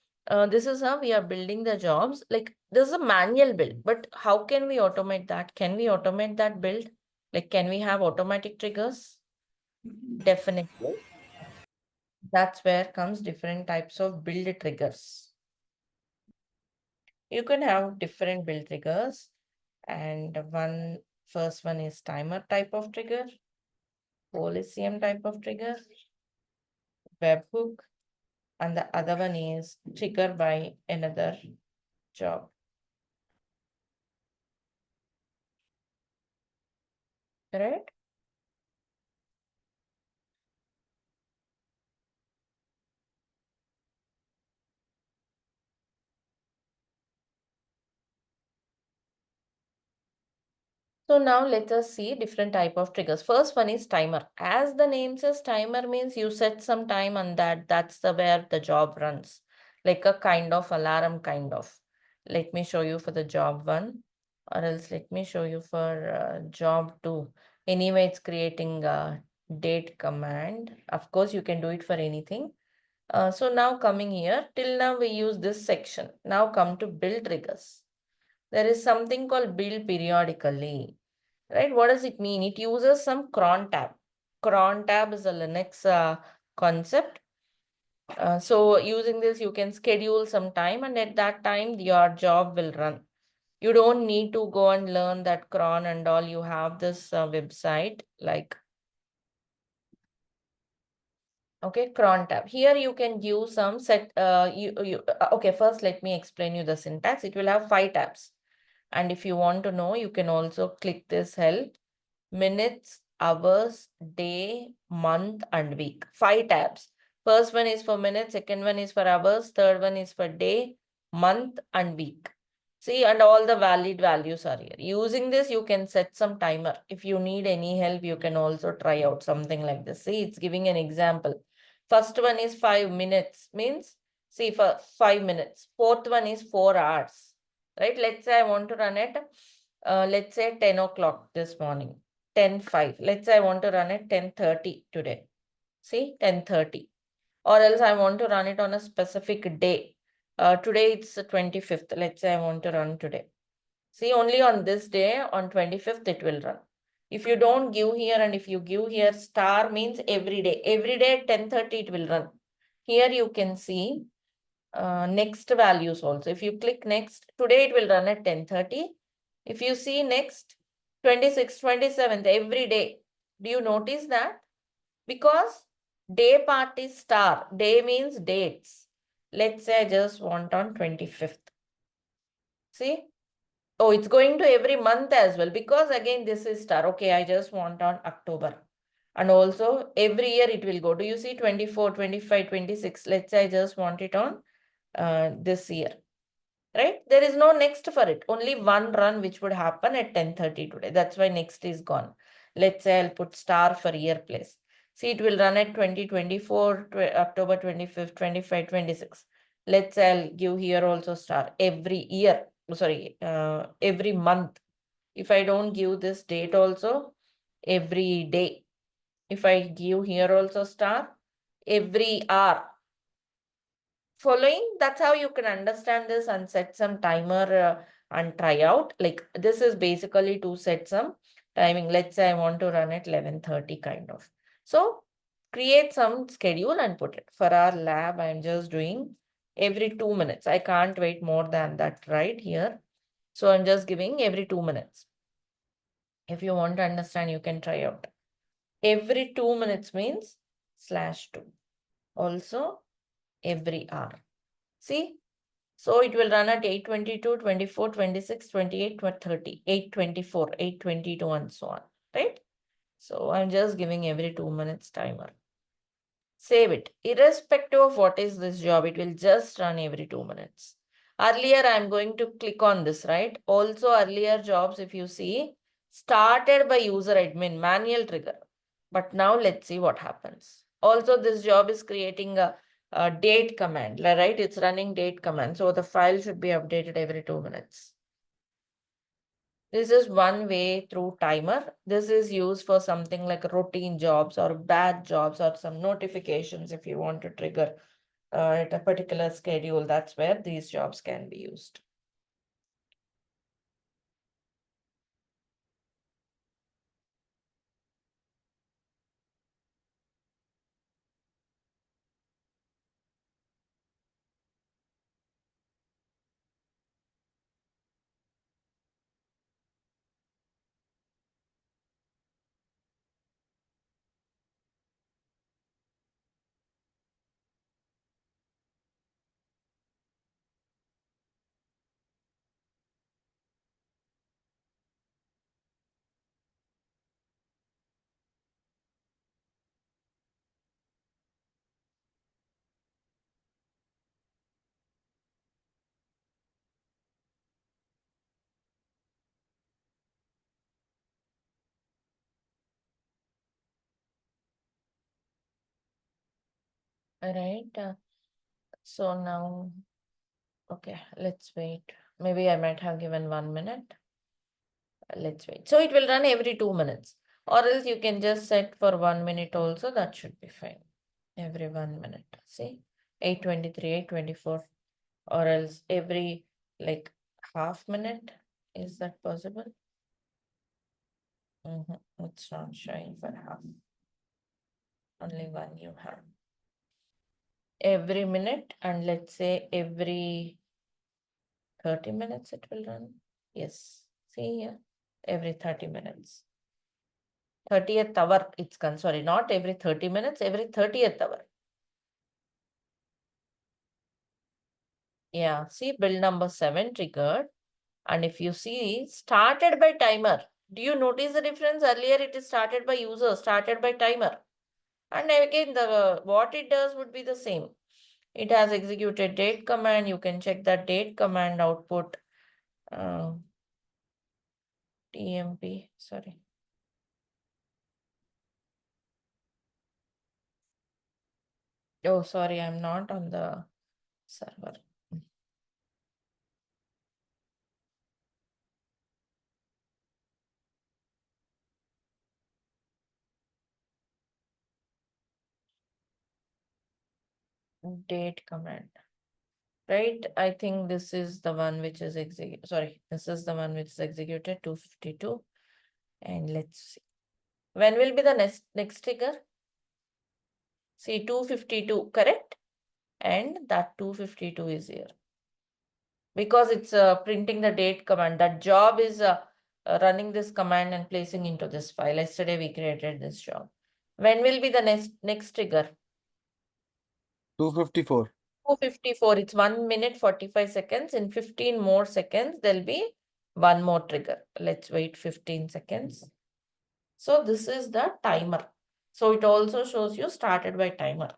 [SPEAKER 1] this is how we are building the jobs. Like this is a manual build, but how can we automate that? Can we automate that build? Like, can we have automatic triggers? Definitely. That's where comes different types of build triggers. You can have different build triggers, and first one is timer type of trigger, Coliseum type of trigger, webhook, and the other one is trigger by another job. Right? So now let us see different type of triggers. First one is timer. As the name says, timer means you set some time on that's where the job runs. Like a kind of alarm kind of. Let me show you for the job 1, or else let me show you for job 2. Anyway, it's creating a date command. Of course, you can do it for anything. So now coming here, till now we use this section. Now come to build triggers. There is something called build periodically. Right? What does it mean? It uses some cron tab. Cron tab is a Linux concept. So using this, you can schedule some time, and at that time, your job will run. You don't need to go and learn that cron and all. You have this website like, okay, cron tab. Here you can give some set, okay, first let me explain you the syntax. It will have 5 tabs. And if you want to know, you can also click this help. Minutes, hours, day, month, and week. 5 tabs. First one is for minutes, second one is for hours, third one is for day, month, and week. See, and all the valid values are here. Using this, you can set some timer. If you need any help, you can also try out something like this. See, it's giving an example. First one is 5 minutes, means, see, for 5 minutes. Fourth one is 4 hours, right? Let's say I want to run it, let's say 10 o'clock this morning. 10:05. Let's say I want to run it 10:30 today. See, 10:30. Or else I want to run it on a specific day. Today it's the 25th. Let's say I want to run today. See, only on this day, on 25th, it will run. If you don't give here, and if you give here star means every day. Every day at 10:30 it will run. Here you can see next values also. If you click next, today it will run at 10:30. If you see next, 26th, 27th, every day. Do you notice that? Because day part is star. Day means dates. Let's say I just want on 25th. See? Oh, it's going to every month as well, because again, this is star. Okay, I just want on October. And also every year it will go. Do you see 24, 25, 26? Let's say I just want it on this year. Right? There is no next for it. Only one run which would happen at 10:30 today. That's why next is gone. Let's say I'll put star for year place. See, it will run at 2024, October 25th, 25, 26. Let's say I'll give here also star every year. Sorry, every month. If I don't give this date also, every day. If I give here also star, every hour. Following, that's how you can understand this and set some timer and try out. Like this is basically to set some timing. Let's say I want to run at 11:30 kind of. So create some schedule and put it. For our lab, I'm just doing every 2 minutes. I can't wait more than that right here. So I'm just giving every 2 minutes. If you want to understand, you can try out. Every 2 minutes means /2. Also, every hour. See? So it will run at 8:22, 24, 26, 28, 30, 8:24, 8:22, and so on. Right? So I'm just giving every 2 minutes timer. Save it. Irrespective of what is this job, it will just run every 2 minutes. Earlier, I'm going to click on this, right? Also, earlier jobs, if you see, started by user admin, manual trigger. But now let's see what happens. Also, this job is creating a date command, right? It's running date command. So the file should be updated every 2 minutes. This is one way through timer. This is used for something like routine jobs or batch jobs or some notifications if you want to trigger at a particular schedule. That's where these jobs can be used. All right. So now, okay, let's wait. Maybe I might have given 1 minute. Let's wait. So it will run every 2 minutes, or else you can just set for 1 minute also. That should be fine. Every 1 minute. See, 8:23, 8:24, or else every like half minute. Is that possible? It's not showing for half. Only one you have. Every minute, and let's say every 30 minutes it will run. Yes. See here. Every 30 minutes. 30th hour it's sorry, not every 30 minutes, every 30th hour. Yeah, see, bill number 7 triggered. And if you see, started by timer. Do you notice the difference? Earlier it is started by user, started by timer. And again, the what it does would be the same. It has executed date command. You can check that date command output. TMP, sorry. Oh, sorry, I'm not on the server. Date command. Right, I think this is the one which is this is the one which is executed 252. And let's see. When will be the next trigger? See, 252, correct? And that 252 is here. Because it's printing the date command. That job is running this command and placing into this file. Yesterday we created this job. When will be the next trigger?
[SPEAKER 3] 254.
[SPEAKER 1] 254. It's 1 minute 45 seconds. In 15 more seconds, there'll be one more trigger. Let's wait 15 seconds. So this is the timer. So it also shows you started by timer.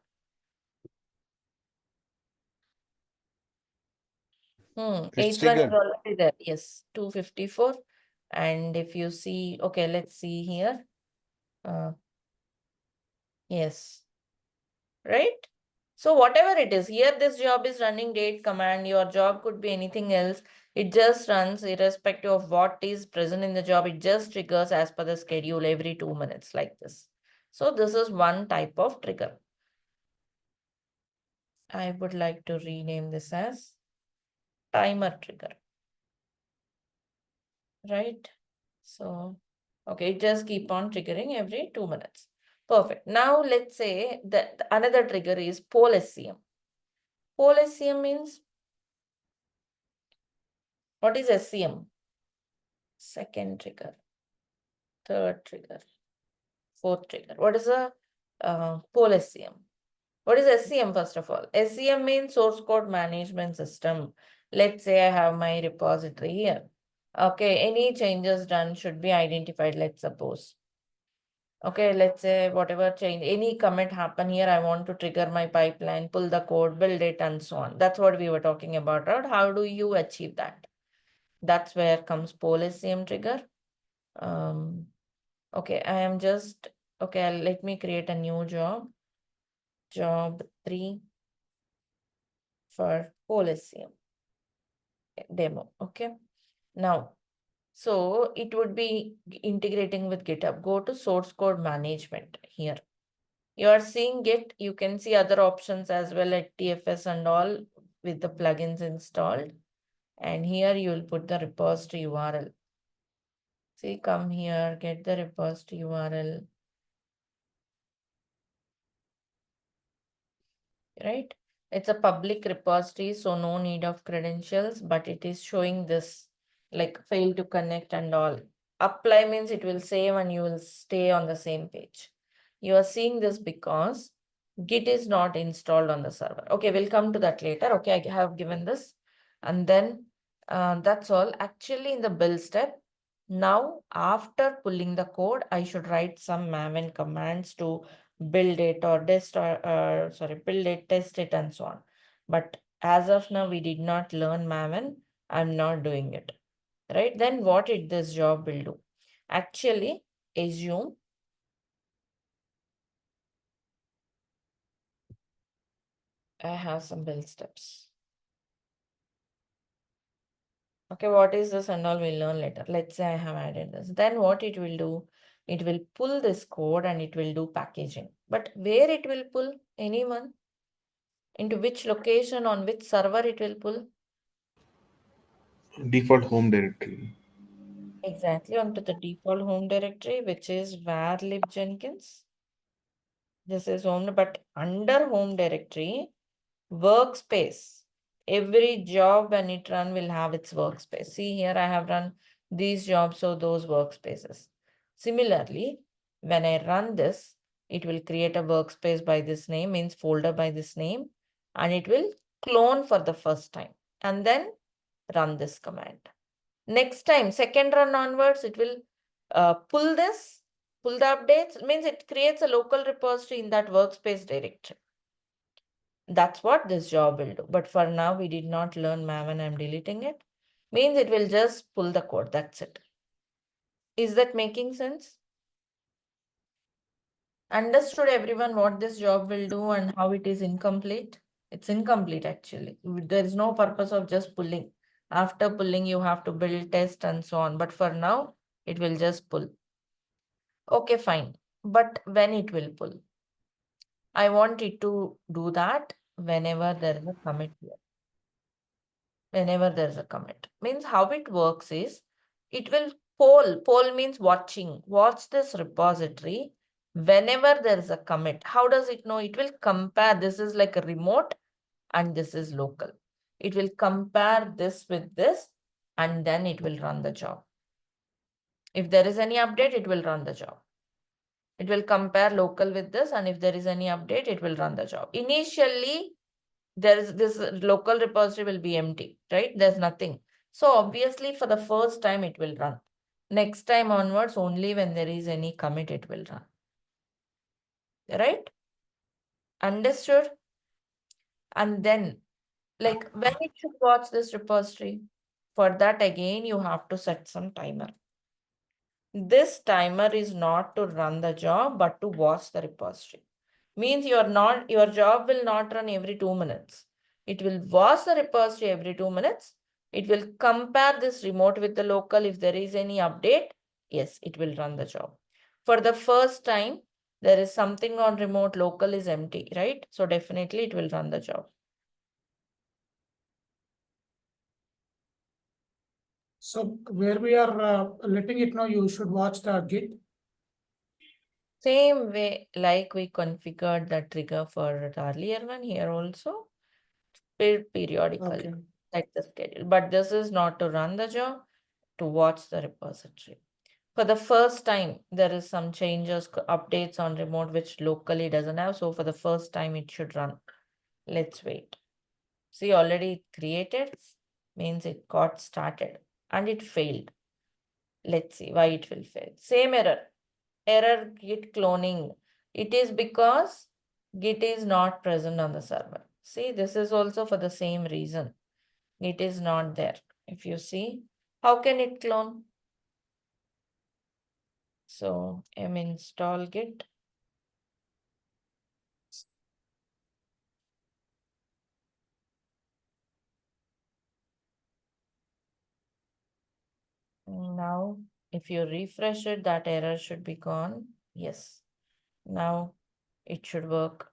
[SPEAKER 1] 8th one is already there. Yes, 254. And if you see, okay, let's see here. Yes, right? So whatever it is, here this job is running date command. Your job could be anything else. It just runs irrespective of what is present in the job. It just triggers as per the schedule every 2 minutes like this. So this is one type of trigger. I would like to rename this as timer trigger. Right? So, okay, just keep on triggering every 2 minutes. Perfect. Now let's say that another trigger is poll SCM. Poll SCM means, what is SCM? Second trigger. third trigger, fourth trigger. What is a pole SCM? What is SCM first of all? SCM means source code management system. Let's say I have my repository here. Okay, any changes done should be identified, let's suppose. Okay, let's say whatever change, any commit happen here, I want to trigger my pipeline, pull the code, build it, and so on. That's what we were talking about, right? How do you achieve that? That's where comes pole SCM trigger. Okay, I am just, okay, let me create a new job. Job 3 for pole SCM demo. Okay, now, so it would be integrating with GitHub. Go to source code management here. You are seeing Git, you can see other options as well at TFS and all with the plugins installed. And here you will put the repository URL. See, come here, get the repository URL. Right? It's a public repository, so no need of credentials, but it is showing this like fail to connect and all. Apply means it will save and you will stay on the same page. You are seeing this because Git is not installed on the server. Okay, we'll come to that later. Okay, I have given this. And then that's all. Actually, in the build step, now after pulling the code, I should write some maven commands to build it or test or build it, test it, and so on. But as of now, we did not learn maven. I'm not doing it. Right? Then what this job will do? Actually, assume I have some build steps. Okay, what is this and all we'll learn later. Let's say I have added this. Then what it will do, it will pull this code and it will do packaging. But where it will pull? Anyone? Into which location, on which server it will pull?
[SPEAKER 3] Default home directory.
[SPEAKER 1] Exactly, onto the default home directory, which is var lib Jenkins. This is home, but under home directory, workspace. Every job when it run will have its workspace. See here, I have run these jobs, so those workspaces. Similarly, when I run this, it will create a workspace by this name, means folder by this name, and it will clone for the first time and then run this command. Next time, second run onwards, it will pull this, pull the updates, means it creates a local repository in that workspace directory. That's what this job will do. But for now, we did not learn maven. I'm deleting it. Means it will just pull the code. That's it. Is that making sense? Understood everyone what this job will do and how it is incomplete? It's incomplete actually. There is no purpose of just pulling. After pulling, you have to build, test, and so on. But for now, it will just pull. Okay, fine. But when it will pull? I want it to do that whenever there is a commit here. Whenever there's a commit. Means how it works is, it will poll means watch this repository whenever there is a commit. How does it know? It will compare, this is like a remote and this is local. It will compare this with this and then it will run the job. If there is any update, it will run the job. It will compare local with this, and if there is any update, it will run the job. Initially, there is this local repository will be empty, right? There's nothing. So obviously for the first time it will run. Next time onwards, only when there is any commit, it will run. Right? Understood? And then like when it should watch this repository, for that again, you have to set some timer. This timer is not to run the job, but to watch the repository. Means your job will not run every 2 minutes. It will watch the repository every 2 minutes. It will compare this remote with the local. If there is any update, yes, it will run the job. For the first time, there is something on remote, local is empty, right? So definitely it will run the job.
[SPEAKER 2] So where we are letting it know, you should watch the Git.
[SPEAKER 1] Same way like we configured the trigger for the earlier one, here also periodically.
[SPEAKER 2] Okay.
[SPEAKER 1] Set the schedule. But this is not to run the job, to watch the repository. For the first time, there is some changes, updates on remote, which locally doesn't have. So for the first time, it should run. Let's wait. See, already it created, means it got started and it failed. Let's see why it will fail. Same error. Error git cloning. It is because git is not present on the server. See, this is also for the same reason. Git is not there. If you see, how can it clone? So install git. Now, if you refresh it, that error should be gone. Yes. Now it should work.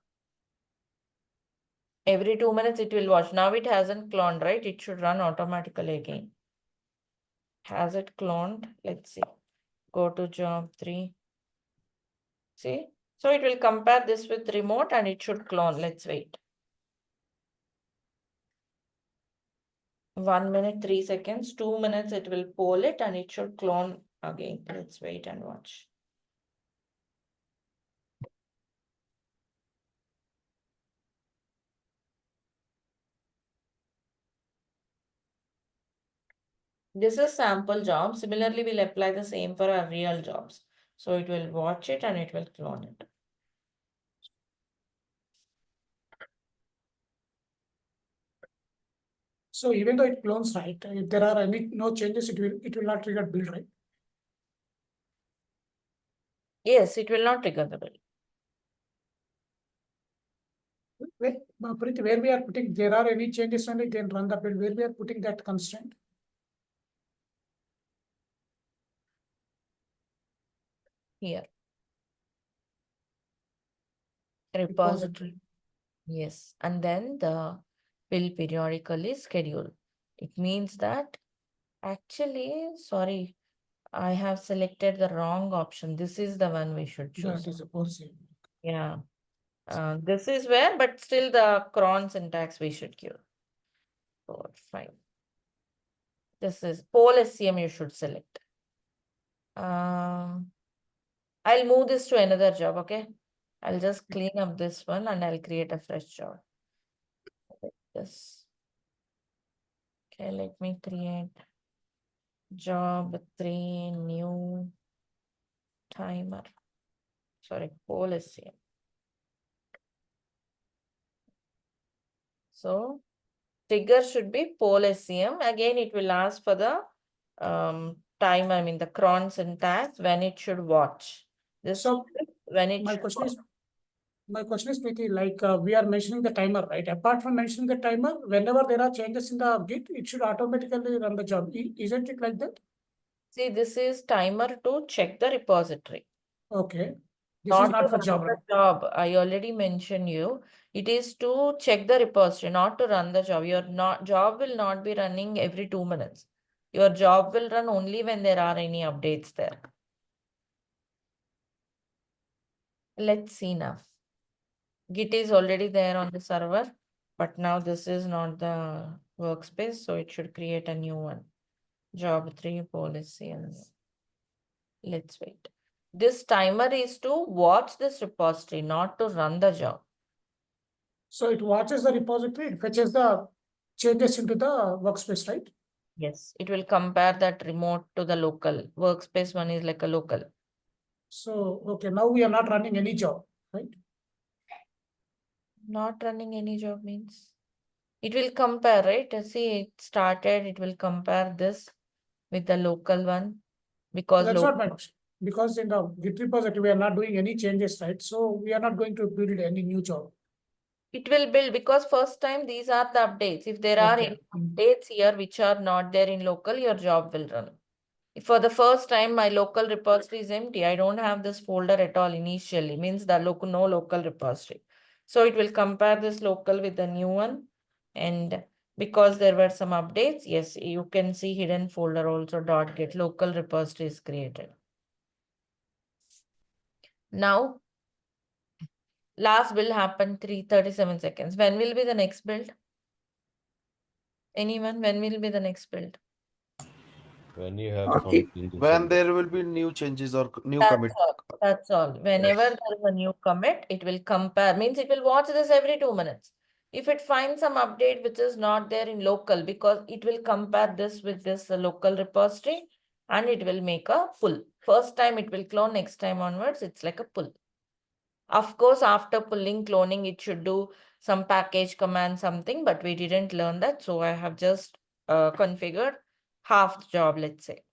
[SPEAKER 1] Every 2 minutes it will watch. Now it hasn't cloned, right? It should run automatically again. Has it cloned? Let's see. Go to job 3. See? So it will compare this with remote and it should clone. Let's wait. 1 minute, 3 seconds, 2 minutes, it will poll it and it should clone again. Let's wait and watch. This is sample job. Similarly, we'll apply the same for our real jobs. So it will watch it and it will clone it.
[SPEAKER 2] So even though it clones, right, if there are no changes, it will not trigger build, right?
[SPEAKER 1] Yes, it will not trigger the bill.
[SPEAKER 2] Where we are putting, there are any changes only, then run the build, where we are putting that constraint?
[SPEAKER 1] Here. Repository. Yes. And then the bill periodically schedule. It means that actually, sorry, I have selected the wrong option. This is the one we should choose.
[SPEAKER 2] That is a policy.
[SPEAKER 1] Yeah. This is where, but still the cron syntax we should give. 4, 5. This is poll SCM you should select. I'll move this to another job, okay? I'll just clean up this one and I'll create a fresh job. This. Okay, let me create job 3 new timer. Sorry, poll SCM. So trigger should be poll SCM. Again, it will ask for the time, the cron syntax when it should watch. This
[SPEAKER 2] So
[SPEAKER 1] when it
[SPEAKER 2] my
[SPEAKER 1] should
[SPEAKER 2] question
[SPEAKER 1] watch.
[SPEAKER 2] is, Preeti, like we are mentioning the timer, right? Apart from mentioning the timer, whenever there are changes in the Git, it should automatically run the job. Isn't it like that?
[SPEAKER 1] See, this is timer to check the repository.
[SPEAKER 2] Okay. This is
[SPEAKER 1] Not to
[SPEAKER 2] not for
[SPEAKER 1] run
[SPEAKER 2] job
[SPEAKER 1] the
[SPEAKER 2] run.
[SPEAKER 1] job. I already mentioned you. It is to check the repository, not to run the job. Your job will not be running every 2 minutes. Your job will run only when there are any updates there. Let's see now. Git is already there on the server, but now this is not the workspace, so it should create a new one. Job 3 policy and let's wait. This timer is to watch this repository, not to run the job.
[SPEAKER 2] So it watches the repository, it fetches the changes into the workspace, right?
[SPEAKER 1] Yes, it will compare that remote to the local. Workspace one is like a local.
[SPEAKER 2] So, okay, now we are not running any job, right?
[SPEAKER 1] Not running any job means it will compare, right? See, it started, it will compare this with the local one because
[SPEAKER 2] That's
[SPEAKER 1] local.
[SPEAKER 2] not my question. Because in the Git repository, we are not doing any changes, right? So we are not going to build any new job.
[SPEAKER 1] It will build because first time these are the updates. If there are any updates here which are not there in local, your job will run. If for the first time my local repository is empty, I don't have this folder at all initially, means the no local repository. So it will compare this local with the new one. And because there were some updates, yes, you can see hidden folder also .git local repository is created. Now, last build happened 37 seconds. When will be the next build? Anyone? When will be the next build?
[SPEAKER 5] When you have
[SPEAKER 2] Okay.
[SPEAKER 5] some changes
[SPEAKER 3] When
[SPEAKER 5] in the
[SPEAKER 3] there will be new changes or new
[SPEAKER 1] That's
[SPEAKER 3] commit.
[SPEAKER 1] all. That's all. Whenever there is a new commit, it will compare. Means it will watch this every 2 minutes. If it finds some update which is not there in local, because it will compare this with this local repository and it will make a pull. First time it will clone, next time onwards, it's like a pull. Of course, after pulling, cloning, it should do some package command, something, but we didn't learn that. So I have just configured half the job, let's say.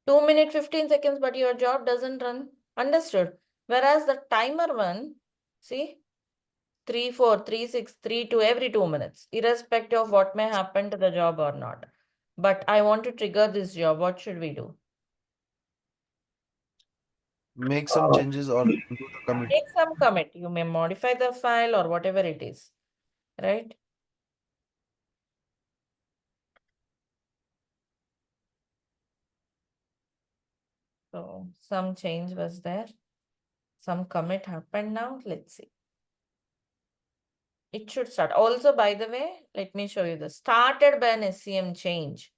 [SPEAKER 1] 2 minutes, 15 seconds, but your job doesn't run. Understood. Whereas the timer one, see, 3, 4, 3, 6, 3, 2, every 2 minutes, irrespective of what may happen to the job or not. But I want to trigger this job. What should we do?
[SPEAKER 3] Make some changes or do the commit.
[SPEAKER 1] Make some commit. You may modify the file or whatever it is, right? So some change was there. Some commit happened now. Let's see. It should start. Also, by the way, let me show you this. Started by an SCM change.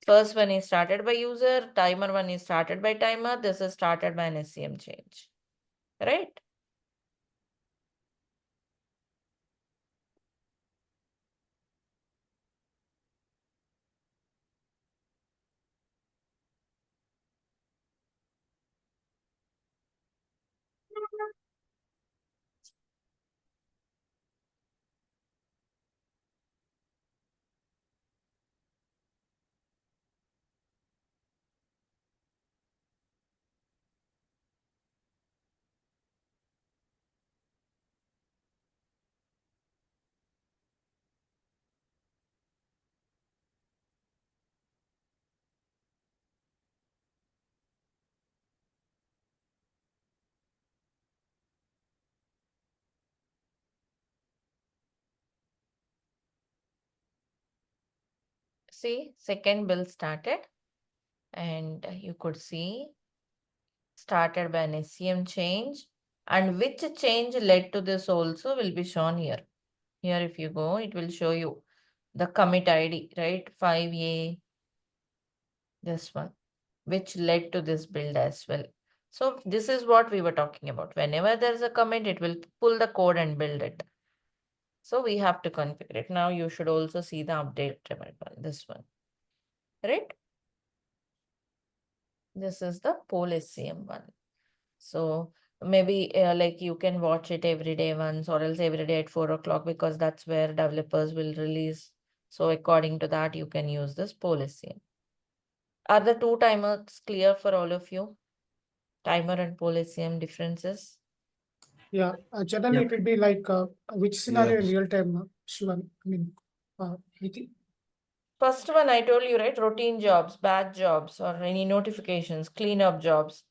[SPEAKER 1] First one is started by user. Timer one is started by timer. This is started by an SCM change. Right? See, second bill started. And you could see started by an SCM change. And which change led to this also will be shown here. Here, if you go, it will show you the commit ID, right? 5A, this one, which led to this build as well. So this is what we were talking about. Whenever there's a commit, it will pull the code and build it. So we have to configure it. Now you should also see the update one, this one, right? This is the poll SCM one. So maybe like you can watch it every day once or else every day at 4 o'clock because that's where developers will release. So according to that, you can use this policy. Are the two timers clear for all of you? Timer and policy differences?
[SPEAKER 2] Yeah, generally
[SPEAKER 3] Yep.
[SPEAKER 2] it will be like which scenario in
[SPEAKER 3] Yes.
[SPEAKER 2] real time, Shivan? I mean, Niti?
[SPEAKER 1] First one I told you, right? Routine jobs, batch jobs, or any notifications, cleanup jobs.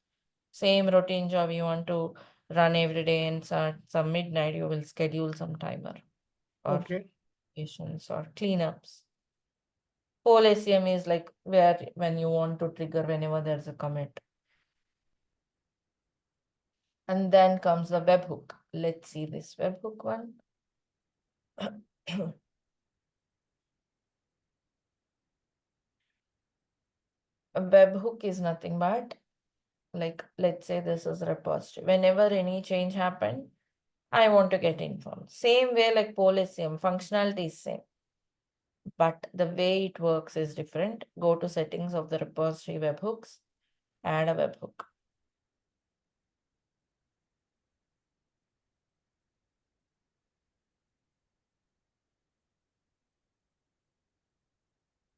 [SPEAKER 1] Same routine job you want to run every day and some midnight, you will schedule some timer or
[SPEAKER 2] Okay.
[SPEAKER 1] notifications or cleanups. Whole SCM is like where when you want to trigger whenever there's a commit. And then comes the webhook. Let's see this webhook one. A webhook is nothing but like, let's say this is repository. Whenever any change happen, I want to get informed. Same way like Polisium, functionality is same. but the way it works is different. Go to settings of the repository webhooks, add a webhook.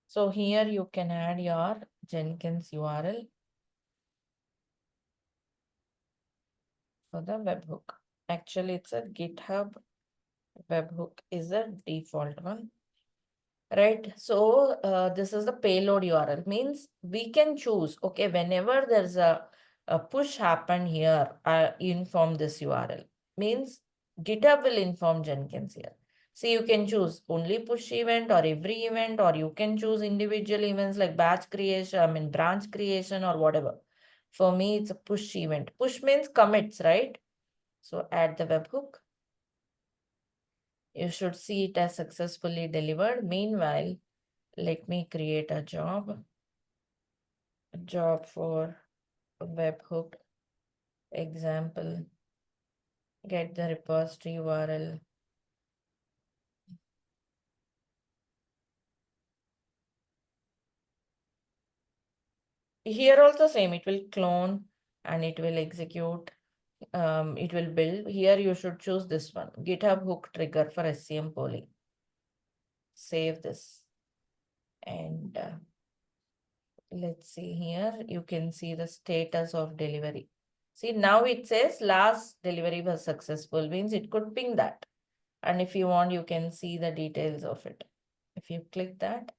[SPEAKER 1] So here you can add your Jenkins URL for the webhook. Actually, it's a GitHub webhook is the default one. Right, so this is the payload URL, means we can choose, okay, whenever there's a push happen here, inform this URL, means GitHub will inform Jenkins here. See, you can choose only push event or every event, or you can choose individual events like batch creation, branch creation or whatever. For me, it's a push event. Push means commits, right? So add the webhook. You should see it as successfully delivered. Meanwhile, let me create a job for webhook example, get the repository URL. Here also same, it will clone and it will execute, it will build. Here you should choose this one, GitHub hook trigger for SCM polling. Save this and let's see here, you can see the status of delivery. See, now it says last delivery was successful, means it could ping that. And if you want, you can see the details of it. If you click that,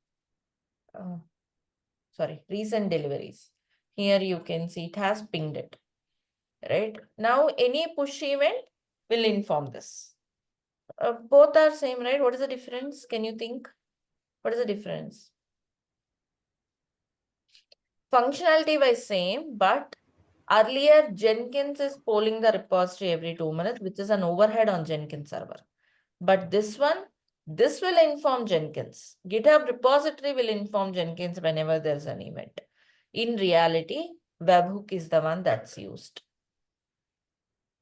[SPEAKER 1] sorry, recent deliveries. Here you can see it has pinged it, right? Now any push event will inform this. Both are same, right? What is the difference? Can you think? What is the difference? Functionality was same, but earlier Jenkins is polling the repository every 2 minutes, which is an overhead on Jenkins server. But this one, this will inform Jenkins. GitHub repository will inform Jenkins whenever there's an event. In reality, webhook is the one that's used,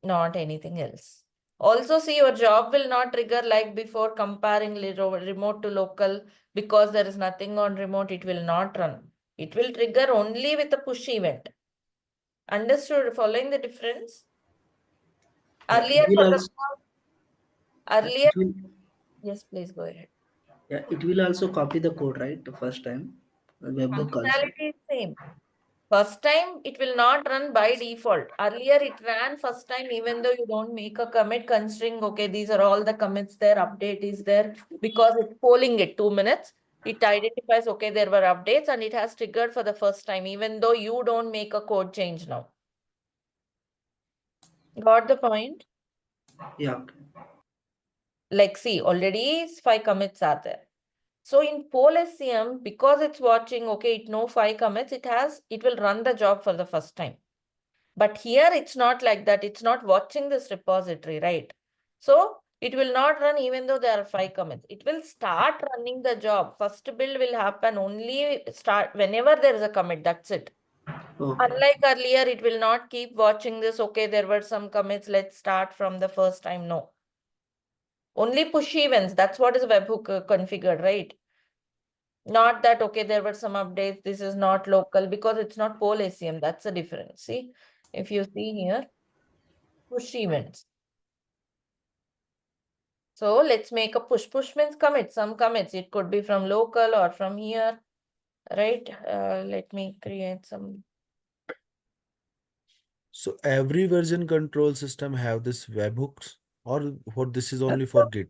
[SPEAKER 1] not anything else. Also, see, your job will not trigger like before comparing remote to local, because there is nothing on remote, it will not run. It will trigger only with a push event. Understood? Following the difference?
[SPEAKER 5] Yeah,
[SPEAKER 1] Earlier,
[SPEAKER 5] it will
[SPEAKER 1] for the
[SPEAKER 5] also
[SPEAKER 1] earlier,
[SPEAKER 5] it will
[SPEAKER 1] yes, please go ahead.
[SPEAKER 5] yeah, it will also copy the code, right? The first time. The webhook also.
[SPEAKER 1] Functionality is same. First time, it will not run by default. Earlier, it ran first time, even though you don't make a commit considering, okay, these are all the commits there, update is there, because it's polling it 2 minutes. It identifies, okay, there were updates and it has triggered for the first time, even though you don't make a code change now. Got the point?
[SPEAKER 5] Yeah. Okay.
[SPEAKER 1] Like, see, already 5 commits are there. So in poll SCM, because it's watching, okay, it know 5 commits, it will run the job for the first time. But here it's not like that. It's not watching this repository, right? So it will not run even though there are 5 commits. It will start running the job. First build will happen only start whenever there is a commit. That's it.
[SPEAKER 5] Okay.
[SPEAKER 1] Unlike earlier, it will not keep watching this. Okay, there were some commits. Let's start from the first time. No. Only push events. That's what is webhook configured, right? Not that, okay, there were some updates. This is not local because it's not poll ACM. That's the difference. See, if you see here, push events. So let's make a push. Push means commit, some commits. It could be from local or from here, right? Let me create some.
[SPEAKER 3] So every version control system have this webhooks, or what this is only for Git?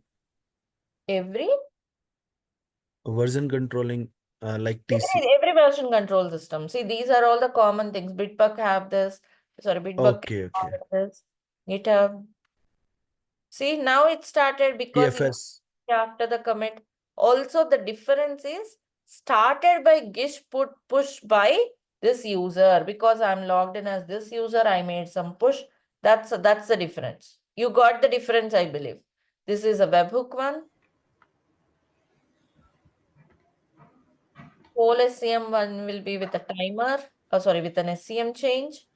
[SPEAKER 1] Every
[SPEAKER 3] Version controlling like TC.
[SPEAKER 1] every version control system. See, these are all the common things. Bitbucket have this. Sorry, Bitbucket
[SPEAKER 3] Okay, okay.
[SPEAKER 1] have this. GitHub. See, now it started because you
[SPEAKER 3] TFS.
[SPEAKER 1] after the commit. Also, the difference is started by gish push by this user, because I'm logged in as this user. I made some push. That's the difference. You got the difference, I believe. This is a webhook one. Whole SCM one will be with a timer. Sorry, with an SCM change.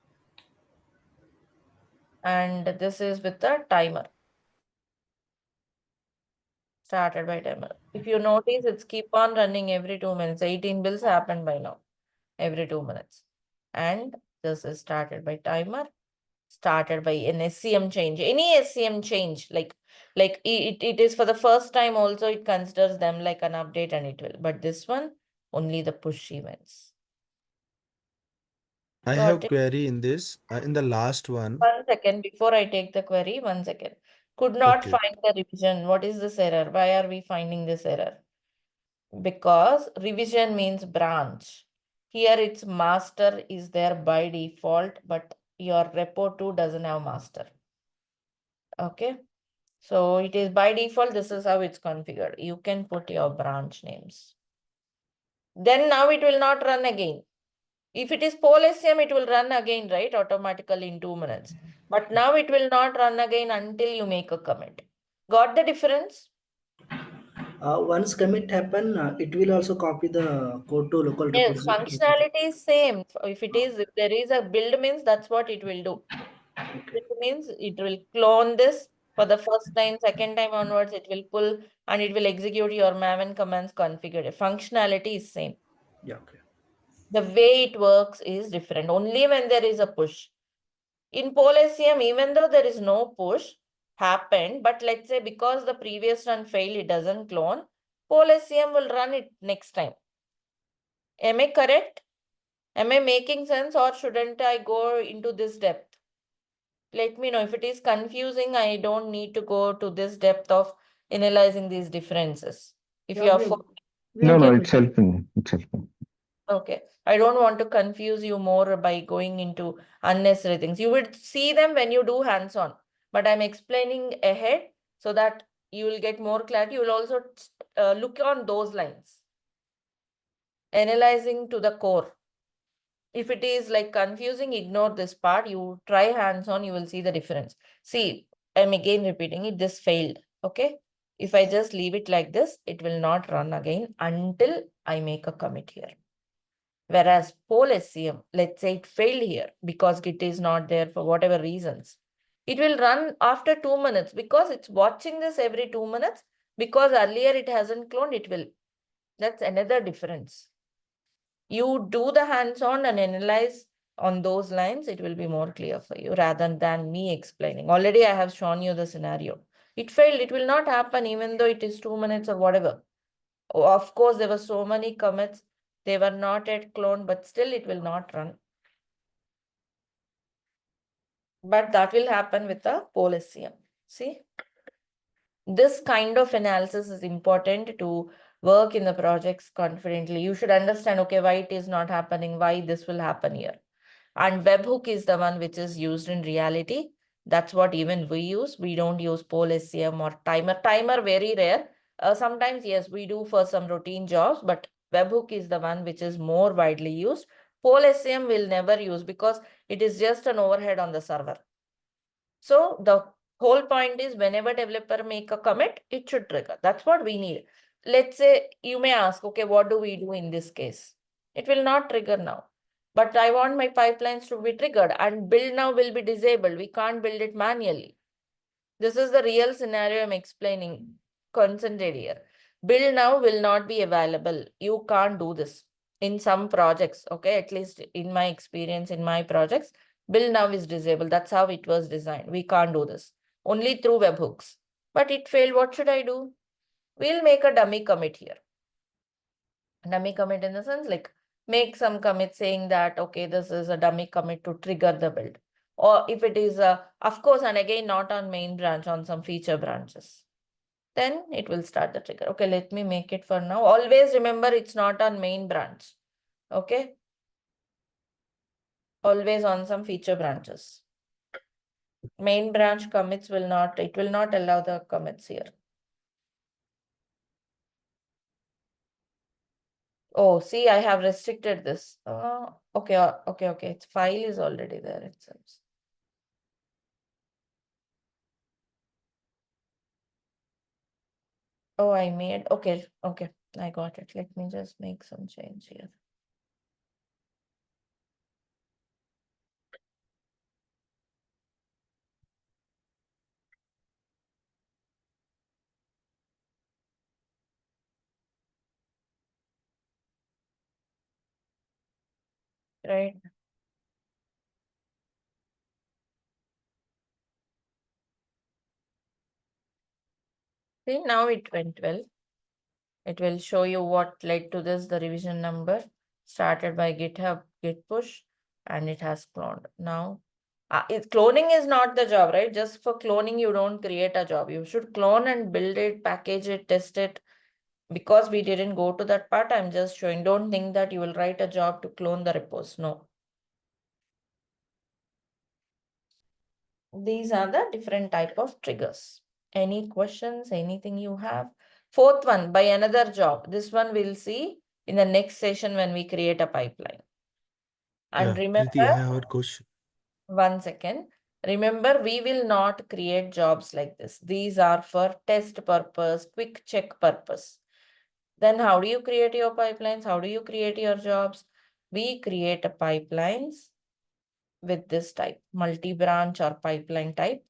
[SPEAKER 1] And this is with a timer. Started by timer. If you notice, it's keep on running every 2 minutes. 18 bills happen by now, every 2 minutes. And this is started by timer, started by an SCM change. Any SCM change, like it is for the first time also, it considers them like an update and it will. But this one, only the push events.
[SPEAKER 3] I
[SPEAKER 1] Got
[SPEAKER 3] have
[SPEAKER 1] it?
[SPEAKER 3] query in this, in the last one.
[SPEAKER 1] 1 second, before I take the query, 1 second. Could not
[SPEAKER 3] Okay.
[SPEAKER 1] find the revision. What is this error? Why are we finding this error? Because revision means branch. Here it's master is there by default, but your repo 2 doesn't have master. Okay. So it is by default, this is how it's configured. You can put your branch names. Then now it will not run again. If it is poll SCM, it will run again, right? Automatically in 2 minutes. But now it will not run again until you make a commit. Got the difference?
[SPEAKER 5] Once commit happen, it will also copy the code to local
[SPEAKER 1] Yes,
[SPEAKER 5] repository.
[SPEAKER 1] functionality is same. If there is a build means, that's what it will do.
[SPEAKER 5] Okay.
[SPEAKER 1] It means it will clone this for the first time, second time onwards, it will pull and it will execute your maven commands configured. Functionality is same.
[SPEAKER 5] Yeah. Okay.
[SPEAKER 1] The way it works is different. Only when there is a push. In PolSCM, even though there is no push happened, but let's say because the previous run failed, it doesn't clone, PolSCM will run it next time. Am I correct? Am I making sense or shouldn't I go into this depth? Let me know. If it is confusing, I don't need to go to this depth of analyzing these differences. If
[SPEAKER 2] Yeah,
[SPEAKER 1] you are
[SPEAKER 2] we are
[SPEAKER 4] No, no,
[SPEAKER 2] getting
[SPEAKER 4] it's helping. It's helping.
[SPEAKER 1] okay, I don't want to confuse you more by going into unnecessary things. You would see them when you do hands-on, but I'm explaining ahead so that you will get more clarity. You will also look on those lines, analyzing to the core. If it is like confusing, ignore this part. You try hands-on, you will see the difference. See, I'm again repeating it, this failed, okay? If I just leave it like this, it will not run again until I make a commit here. Whereas poll SCM, let's say it failed here because Git is not there for whatever reasons. It will run after 2 minutes because it's watching this every 2 minutes, because earlier it hasn't cloned, it will. That's another difference. You do the hands-on and analyze on those lines, it will be more clear for you rather than me explaining. Already I have shown you the scenario. It failed, it will not happen even though it is 2 minutes or whatever. Of course, there were so many commits, they were not yet cloned, but still it will not run. But that will happen with the poll SCM. See? This kind of analysis is important to work in the projects confidently. You should understand, okay, why it is not happening, why this will happen here. And webhook is the one which is used in reality. That's what even we use. We don't use poll SCM or timer. Timer very rare. Sometimes, yes, we do for some routine jobs, but webhook is the one which is more widely used. Poll SCM will never use because it is just an overhead on the server. So the whole point is whenever developer make a commit, it should trigger. That's what we need. Let's say you may ask, okay, what do we do in this case? It will not trigger now. But I want my pipelines to be triggered and build now will be disabled. We can't build it manually. This is the real scenario I'm explaining. Concentrate here. Build now will not be available. You can't do this in some projects. Okay, at least in my experience in my projects, build now is disabled. That's how it was designed. We can't do this. Only through webhooks. But it failed. What should I do? We'll make a dummy commit here. Dummy commit in the sense like make some commit saying that, okay, this is a dummy commit to trigger the build. Or if it is, of course, and again, not on main branch, on some feature branches. Then it will start the trigger. Okay, let me make it for now. Always remember it's not on main branch. Okay. Always on some feature branches. Main branch commits will not, it will not allow the commits here. Oh, see, I have restricted this. Okay, okay. Its file is already there, it seems. Oh, I made, okay, I got it. Let me just make some change here. right? See, now it went well. It will show you what led to this, the revision number started by GitHub, Git push, and it has cloned. Now, cloning is not the job, right? Just for cloning, you don't create a job. You should clone and build it, package it, test it. Because we didn't go to that part, I'm just showing. Don't think that you will write a job to clone the repos. No. These are the different type of triggers. Any questions, anything you have? Fourth one, by another job. This one we'll see in the next session when we create a pipeline. And
[SPEAKER 3] Yeah, Preeti,
[SPEAKER 1] remember,
[SPEAKER 3] I have a question.
[SPEAKER 1] 1 second. Remember, we will not create jobs like this. These are for test purpose, quick check purpose. Then how do you create your pipelines? How do you create your jobs? We create a pipelines with this type, multi-branch or pipeline type.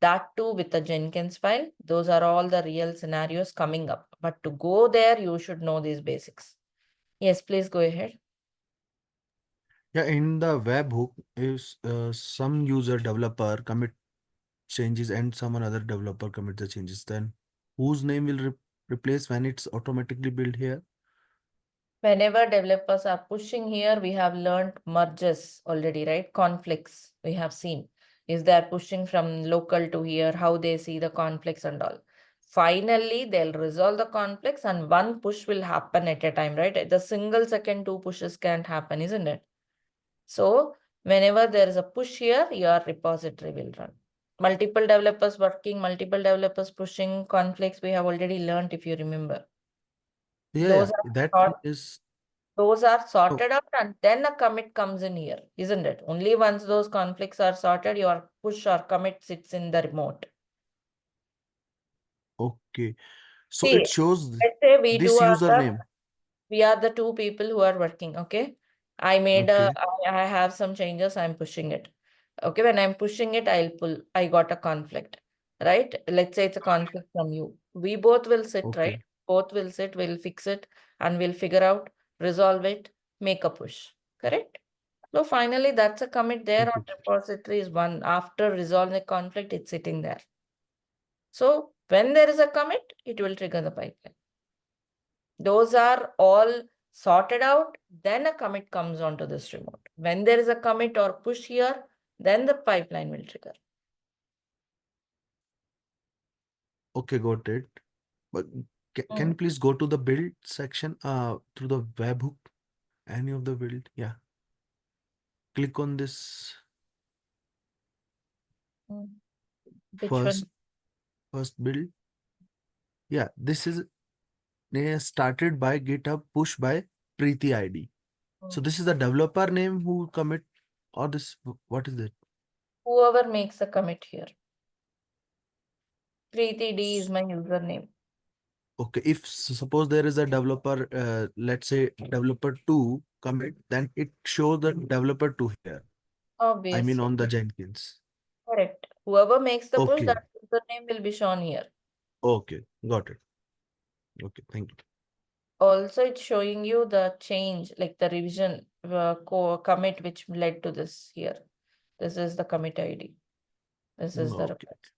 [SPEAKER 1] That too with a Jenkins file. Those are all the real scenarios coming up. But to go there, you should know these basics. Yes, please go ahead.
[SPEAKER 3] Yeah, in the webhook, is some user developer commit changes and some another developer commit the changes, then whose name will replace when it's automatically built here?
[SPEAKER 1] Whenever developers are pushing here, we have learned merges already, right? Conflicts we have seen. If they're pushing from local to here, how they see the conflicts and all. Finally, they'll resolve the conflicts and one push will happen at a time, right? The single second two pushes can't happen, isn't it? So whenever there is a push here, your repository will run. Multiple developers working, multiple developers pushing conflicts, we have already learned if you remember.
[SPEAKER 3] Yeah,
[SPEAKER 1] Those
[SPEAKER 3] that
[SPEAKER 1] are
[SPEAKER 3] one is.
[SPEAKER 1] those are
[SPEAKER 3] Oh,
[SPEAKER 1] sorted out and then a commit comes in here, isn't it? Only once those conflicts are sorted, your push or commit sits in the remote.
[SPEAKER 3] okay. So
[SPEAKER 1] See,
[SPEAKER 3] it shows
[SPEAKER 1] let's say we
[SPEAKER 3] this
[SPEAKER 1] do are
[SPEAKER 3] username.
[SPEAKER 1] we are the two people who are working, okay?
[SPEAKER 3] Okay,
[SPEAKER 1] I have some changes, I'm pushing it. Okay, when I'm pushing it, I got a conflict, right? Let's say it's a conflict from you. We both will sit, right?
[SPEAKER 3] okay,
[SPEAKER 1] Both will sit, we'll fix it and we'll figure out, resolve it, make a push, correct? So finally, that's a commit there on
[SPEAKER 3] okay,
[SPEAKER 1] repository is one. After resolving the conflict, it's sitting there. So when there is a commit, it will trigger the pipeline. Those are all sorted out. Then a commit comes onto this remote. When there is a commit or push here, then the pipeline will trigger.
[SPEAKER 3] okay, got it. But can you
[SPEAKER 1] Mm,
[SPEAKER 3] please go to the build section through the webhook? Any of the build? Yeah. Click on this
[SPEAKER 1] mm. Which
[SPEAKER 3] first
[SPEAKER 1] one?
[SPEAKER 3] first build. Yeah, this is started by GitHub push by Preeti ID. So
[SPEAKER 1] Mm.
[SPEAKER 3] this is the developer name who commit, or this, what is it?
[SPEAKER 1] Whoever makes a commit here. Preeti D is my username.
[SPEAKER 3] Okay, if suppose there is a developer, let's say developer 2 commit, then it shows the developer 2 here. I mean
[SPEAKER 1] Obviously.
[SPEAKER 3] on the Jenkins.
[SPEAKER 1] Correct. Whoever makes the push,
[SPEAKER 3] Okay,
[SPEAKER 1] that username will be shown here.
[SPEAKER 3] okay, got it. Okay, thank you.
[SPEAKER 1] Also, it's showing you the change, like the revision commit which led to this here. This is the commit ID. This is the
[SPEAKER 3] Okay,
[SPEAKER 1] reference.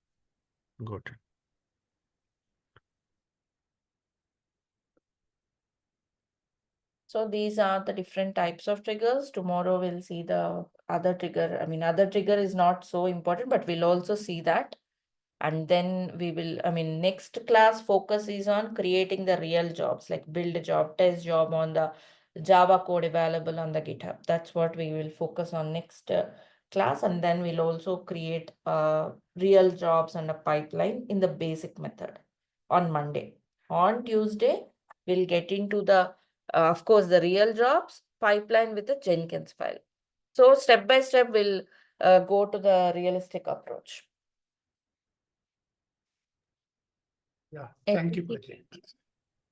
[SPEAKER 3] got it.
[SPEAKER 1] So these are the different types of triggers. Tomorrow we'll see the other trigger. I mean, other trigger is not so important, but we'll also see that. And then we will, I mean, next class focus is on creating the real jobs, like build a job, test job on the Java code available on the GitHub. That's what we will focus on next class. And then we'll also create real jobs and a pipeline in the basic method on Monday. On Tuesday, we'll get into the, of course, the real jobs pipeline with the Jenkins file. So step by step, we'll go to the realistic approach.
[SPEAKER 2] Yeah, thank you,
[SPEAKER 1] Anything?
[SPEAKER 2] Preeti.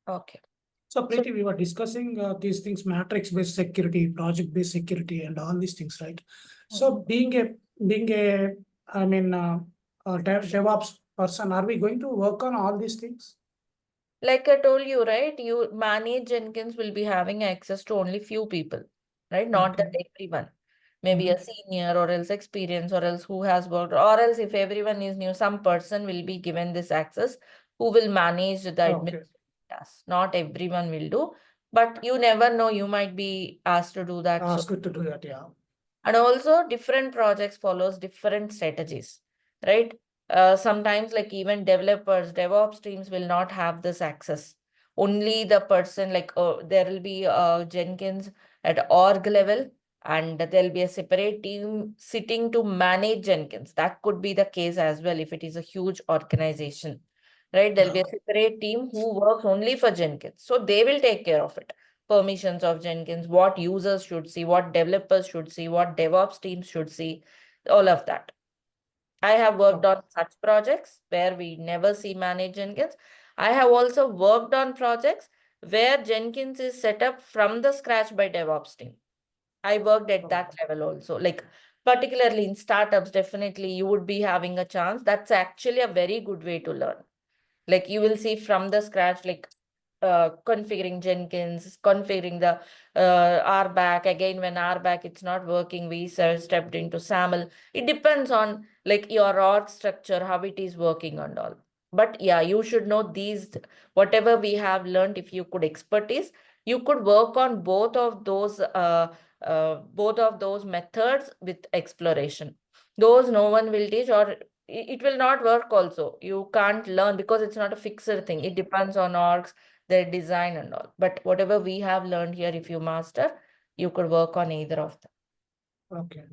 [SPEAKER 1] Okay.
[SPEAKER 2] So
[SPEAKER 1] So
[SPEAKER 2] Preeti, we were discussing these things, matrix-based security, project-based security, and all these things, right? So being a, I mean, DevOps person, are we going to work on all these things?
[SPEAKER 1] like I told you, right? You manage Jenkins will be having access to only few people. right? Not that
[SPEAKER 2] Okay.
[SPEAKER 1] everyone. Maybe a senior or else experience or else who has worked, or else if everyone is new, some person will be given this access who will manage the
[SPEAKER 2] Okay.
[SPEAKER 1] administrative tasks. Not everyone will do, but you never know, you might be asked to do that. So,
[SPEAKER 2] Ask it to do that, yeah.
[SPEAKER 1] and also different projects follows different strategies, right? Sometimes like even developers, DevOps teams will not have this access. Only the person like there will be Jenkins at org level, and there'll be a separate team sitting to manage Jenkins. That could be the case as well if it is a huge organization, right? There'll be a separate team who works only for Jenkins. So they will take care of it. Permissions of Jenkins, what users should see, what developers should see, what DevOps teams should see, all of that. I have worked on such projects where we never see manage Jenkins. I have also worked on projects where Jenkins is set up from the scratch by DevOps team. I worked at that level also. Like particularly in startups, definitely you would be having a chance. That's actually a very good way to learn. Like you will see from the scratch, like configuring Jenkins, configuring the RBAC. Again, when RBAC it's not working, we stepped into SAML. It depends on like your org structure, how it is working and all. But yeah, you should know these, whatever we have learned, if you could expertise, you could work on both of those methods with exploration. Those no one will teach, or it will not work also. You can't learn because it's not a fixed thing. It depends on orgs, their design and all. But whatever we have learned here, if you master, you could work on either of them.
[SPEAKER 2] Okay.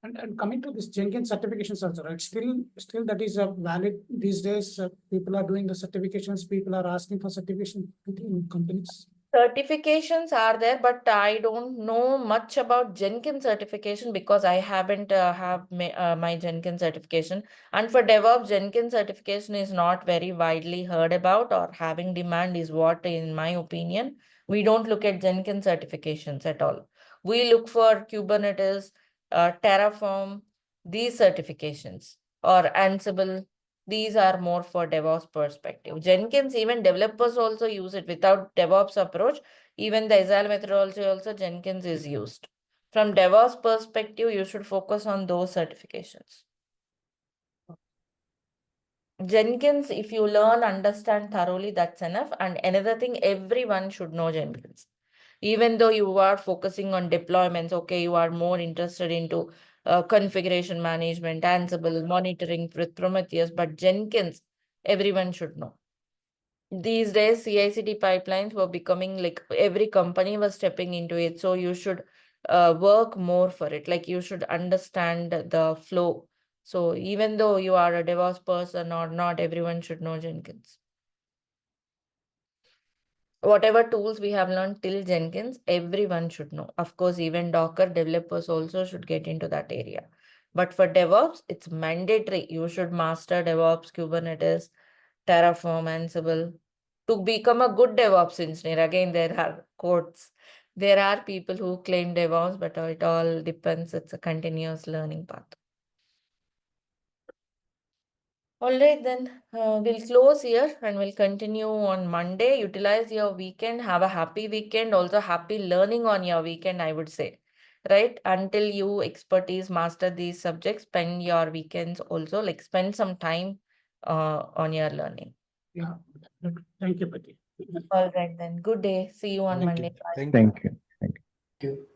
[SPEAKER 2] And coming to this Jenkins certifications also, right? Still that is valid these days. People are doing the certifications. People are asking for certification in companies.
[SPEAKER 1] Certifications are there, but I don't know much about Jenkins certification because I haven't have my Jenkins certification. And for DevOps, Jenkins certification is not very widely heard about or having demand is what, in my opinion, we don't look at Jenkins certifications at all. We look for Kubernetes, Terraform, these certifications, or Ansible. These are more for DevOps perspective. Jenkins, even developers also use it without DevOps approach. Even the Agile methodology also Jenkins is used. From DevOps perspective, you should focus on those certifications. Jenkins, if you learn, understand thoroughly, that's enough. And another thing, everyone should know Jenkins. Even though you are focusing on deployments, okay, you are more interested into configuration management, Ansible, monitoring with Prometheus, but Jenkins, everyone should know. These days, CI/CD pipelines were becoming like every company was stepping into it. So you should work more for it. Like you should understand the flow. So even though you are a DevOps person or not, everyone should know Jenkins. Whatever tools we have learned till Jenkins, everyone should know. Of course, even Docker developers also should get into that area. But for DevOps, it's mandatory. You should master DevOps, Kubernetes, Terraform, Ansible. To become a good DevOps engineer, again, there are quotes. There are people who claim DevOps, but it all depends. It's a continuous learning path. All right, then we'll close here and we'll continue on Monday. Utilize your weekend. Have a happy weekend. Also, happy learning on your weekend, I would say. Right? Until you expertise master these subjects, spend your weekends also, like spend some time on your learning.
[SPEAKER 2] Yeah. Thank you, Pati.
[SPEAKER 1] All right, then. Good day. See you on
[SPEAKER 2] Thank
[SPEAKER 1] Monday.
[SPEAKER 2] you.
[SPEAKER 1] Bye.
[SPEAKER 3] Thank you.
[SPEAKER 4] Thank you. Thank you.
[SPEAKER 5] Thank you.